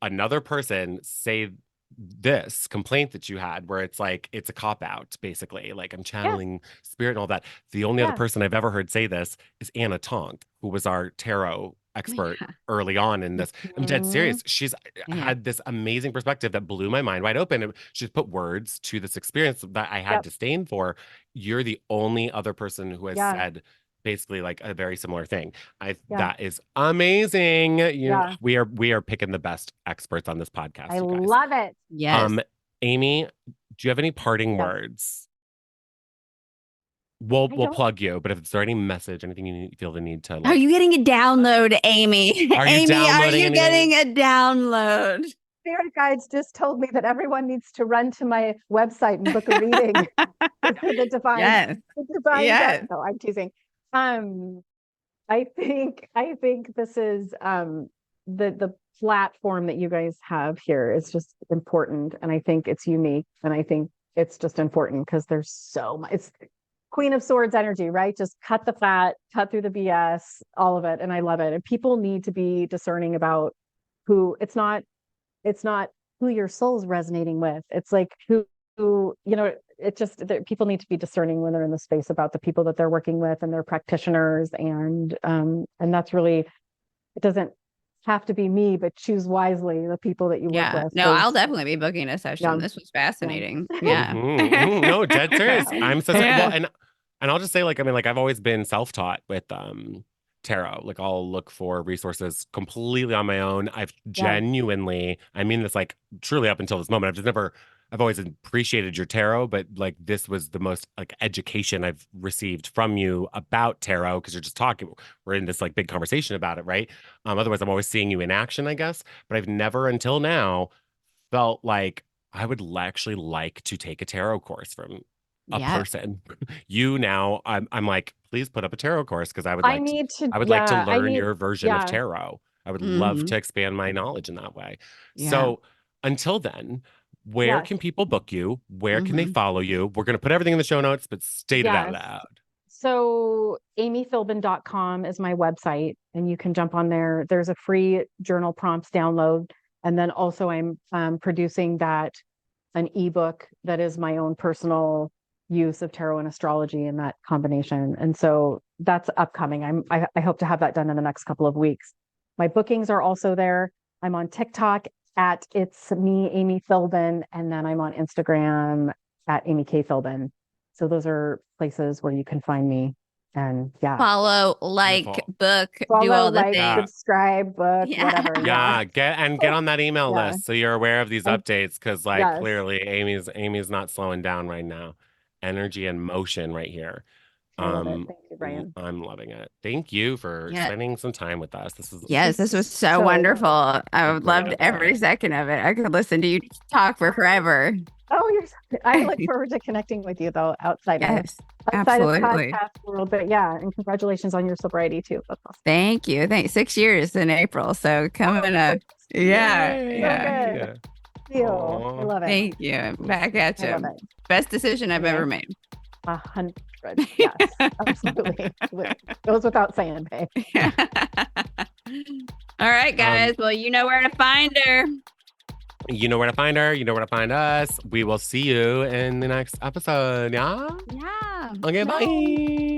another person say this complaint that you had, where it's like it's a cop out, basically. Like I'm channeling spirit and all that. The only other person I've ever heard say this is Anna Tonk, who was our tarot expert early on in this. I'm dead serious. She's had this amazing perspective that blew my mind wide open. And she's put words to this experience that I had disdain for. You're the only other person who has said basically like a very similar thing. That is amazing. We are picking the best experts on this podcast. I love it. Yes. Amy, do you have any parting words? We'll plug you, but if it's any message, anything you feel the need to, like, are you getting a download, Amy? Amy, are you getting a download? Spirit guides just told me that everyone needs to run to my website and book a reading for the divine. No, I'm teasing. I think this is the platform that you guys have here is just important, and I think it's unique, and I think it's just important because there's so much. It's Queen of Swords energy, right? Just cut the fat, cut through the BS, all of it, and I love it. And people need to be discerning about who. It's not who your soul's resonating with. It's like who it just, people need to be discerning when they're in the space about the people that they're working with and their practitioners, and that's really, it doesn't have to be me, but choose wisely the people that you work with. No, I'll definitely be booking a session. This was fascinating. No, dead serious. I'm so well, and I'll just say, like, I mean, like, I've always been self-taught with tarot. Like I'll look for resources completely on my own. I've genuinely, I mean this like truly up until this moment, I've always appreciated your tarot, but like this was the most like education I've received from you about tarot because you're just talking. We're in this like big conversation about it, right? Otherwise, I'm always seeing you in action, I guess. But I've never until now felt like I would actually like to take a tarot course from a Yeah. person. You now, I'm like, please put up a tarot course because I would I like to, need to, I would like to yeah, I learn need, your version of yeah, tarot. I would love Mhm. to expand my knowledge in that way. Yeah. So until then, where yes, can people book you? Where can they Mhm. follow you? We're going to put everything in the show notes, but state it out yes. loud. So amyfilbin.com is my website, and you can jump on there. There's a free journal prompts download. And then also I'm producing an ebook that is my own personal use of tarot and astrology in that combination. And so that's upcoming. I hope to have that done in the next couple of weeks. My bookings are also there. I'm on TikTok at It's Me, Amy Filbin, and then I'm on Instagram at Amy K. Filbin. So those are places where you can find me. And yeah, Follow, like, Beautiful. book, do follow, all the like, Yeah. things. subscribe, book, Yeah. whatever. Yeah, get on that email Yeah. list so you're aware of these And- updates because like yes. clearly Amy's not slowing down right now. Energy and motion right here. I love it. Thank you, Brian. I'm loving it. Thank you for Yeah. spending some time with us. This is Yes, this was so So wonderful. I I've really loved enjoyed every it. second of it. I could listen to you talk for forever. Oh, I look forward to connecting with you though outside Yes, of absolutely. podcast world. But yeah, and congratulations on your sobriety too. That's awesome. Thank you. 6 years in April. So coming up. Yeah. Yay. Yeah. good. Yeah. Thank you. Aw. I love it. Thank you. Back at I love you. it. Best decision I've Okay. ever made. 100. Yes, absolutely. Goes without saying, babe. All right, guys. Well, you know where to find her. You know where to find her. You know where to find us. We will see you in the next episode. Yeah. Yeah. Okay. Bye.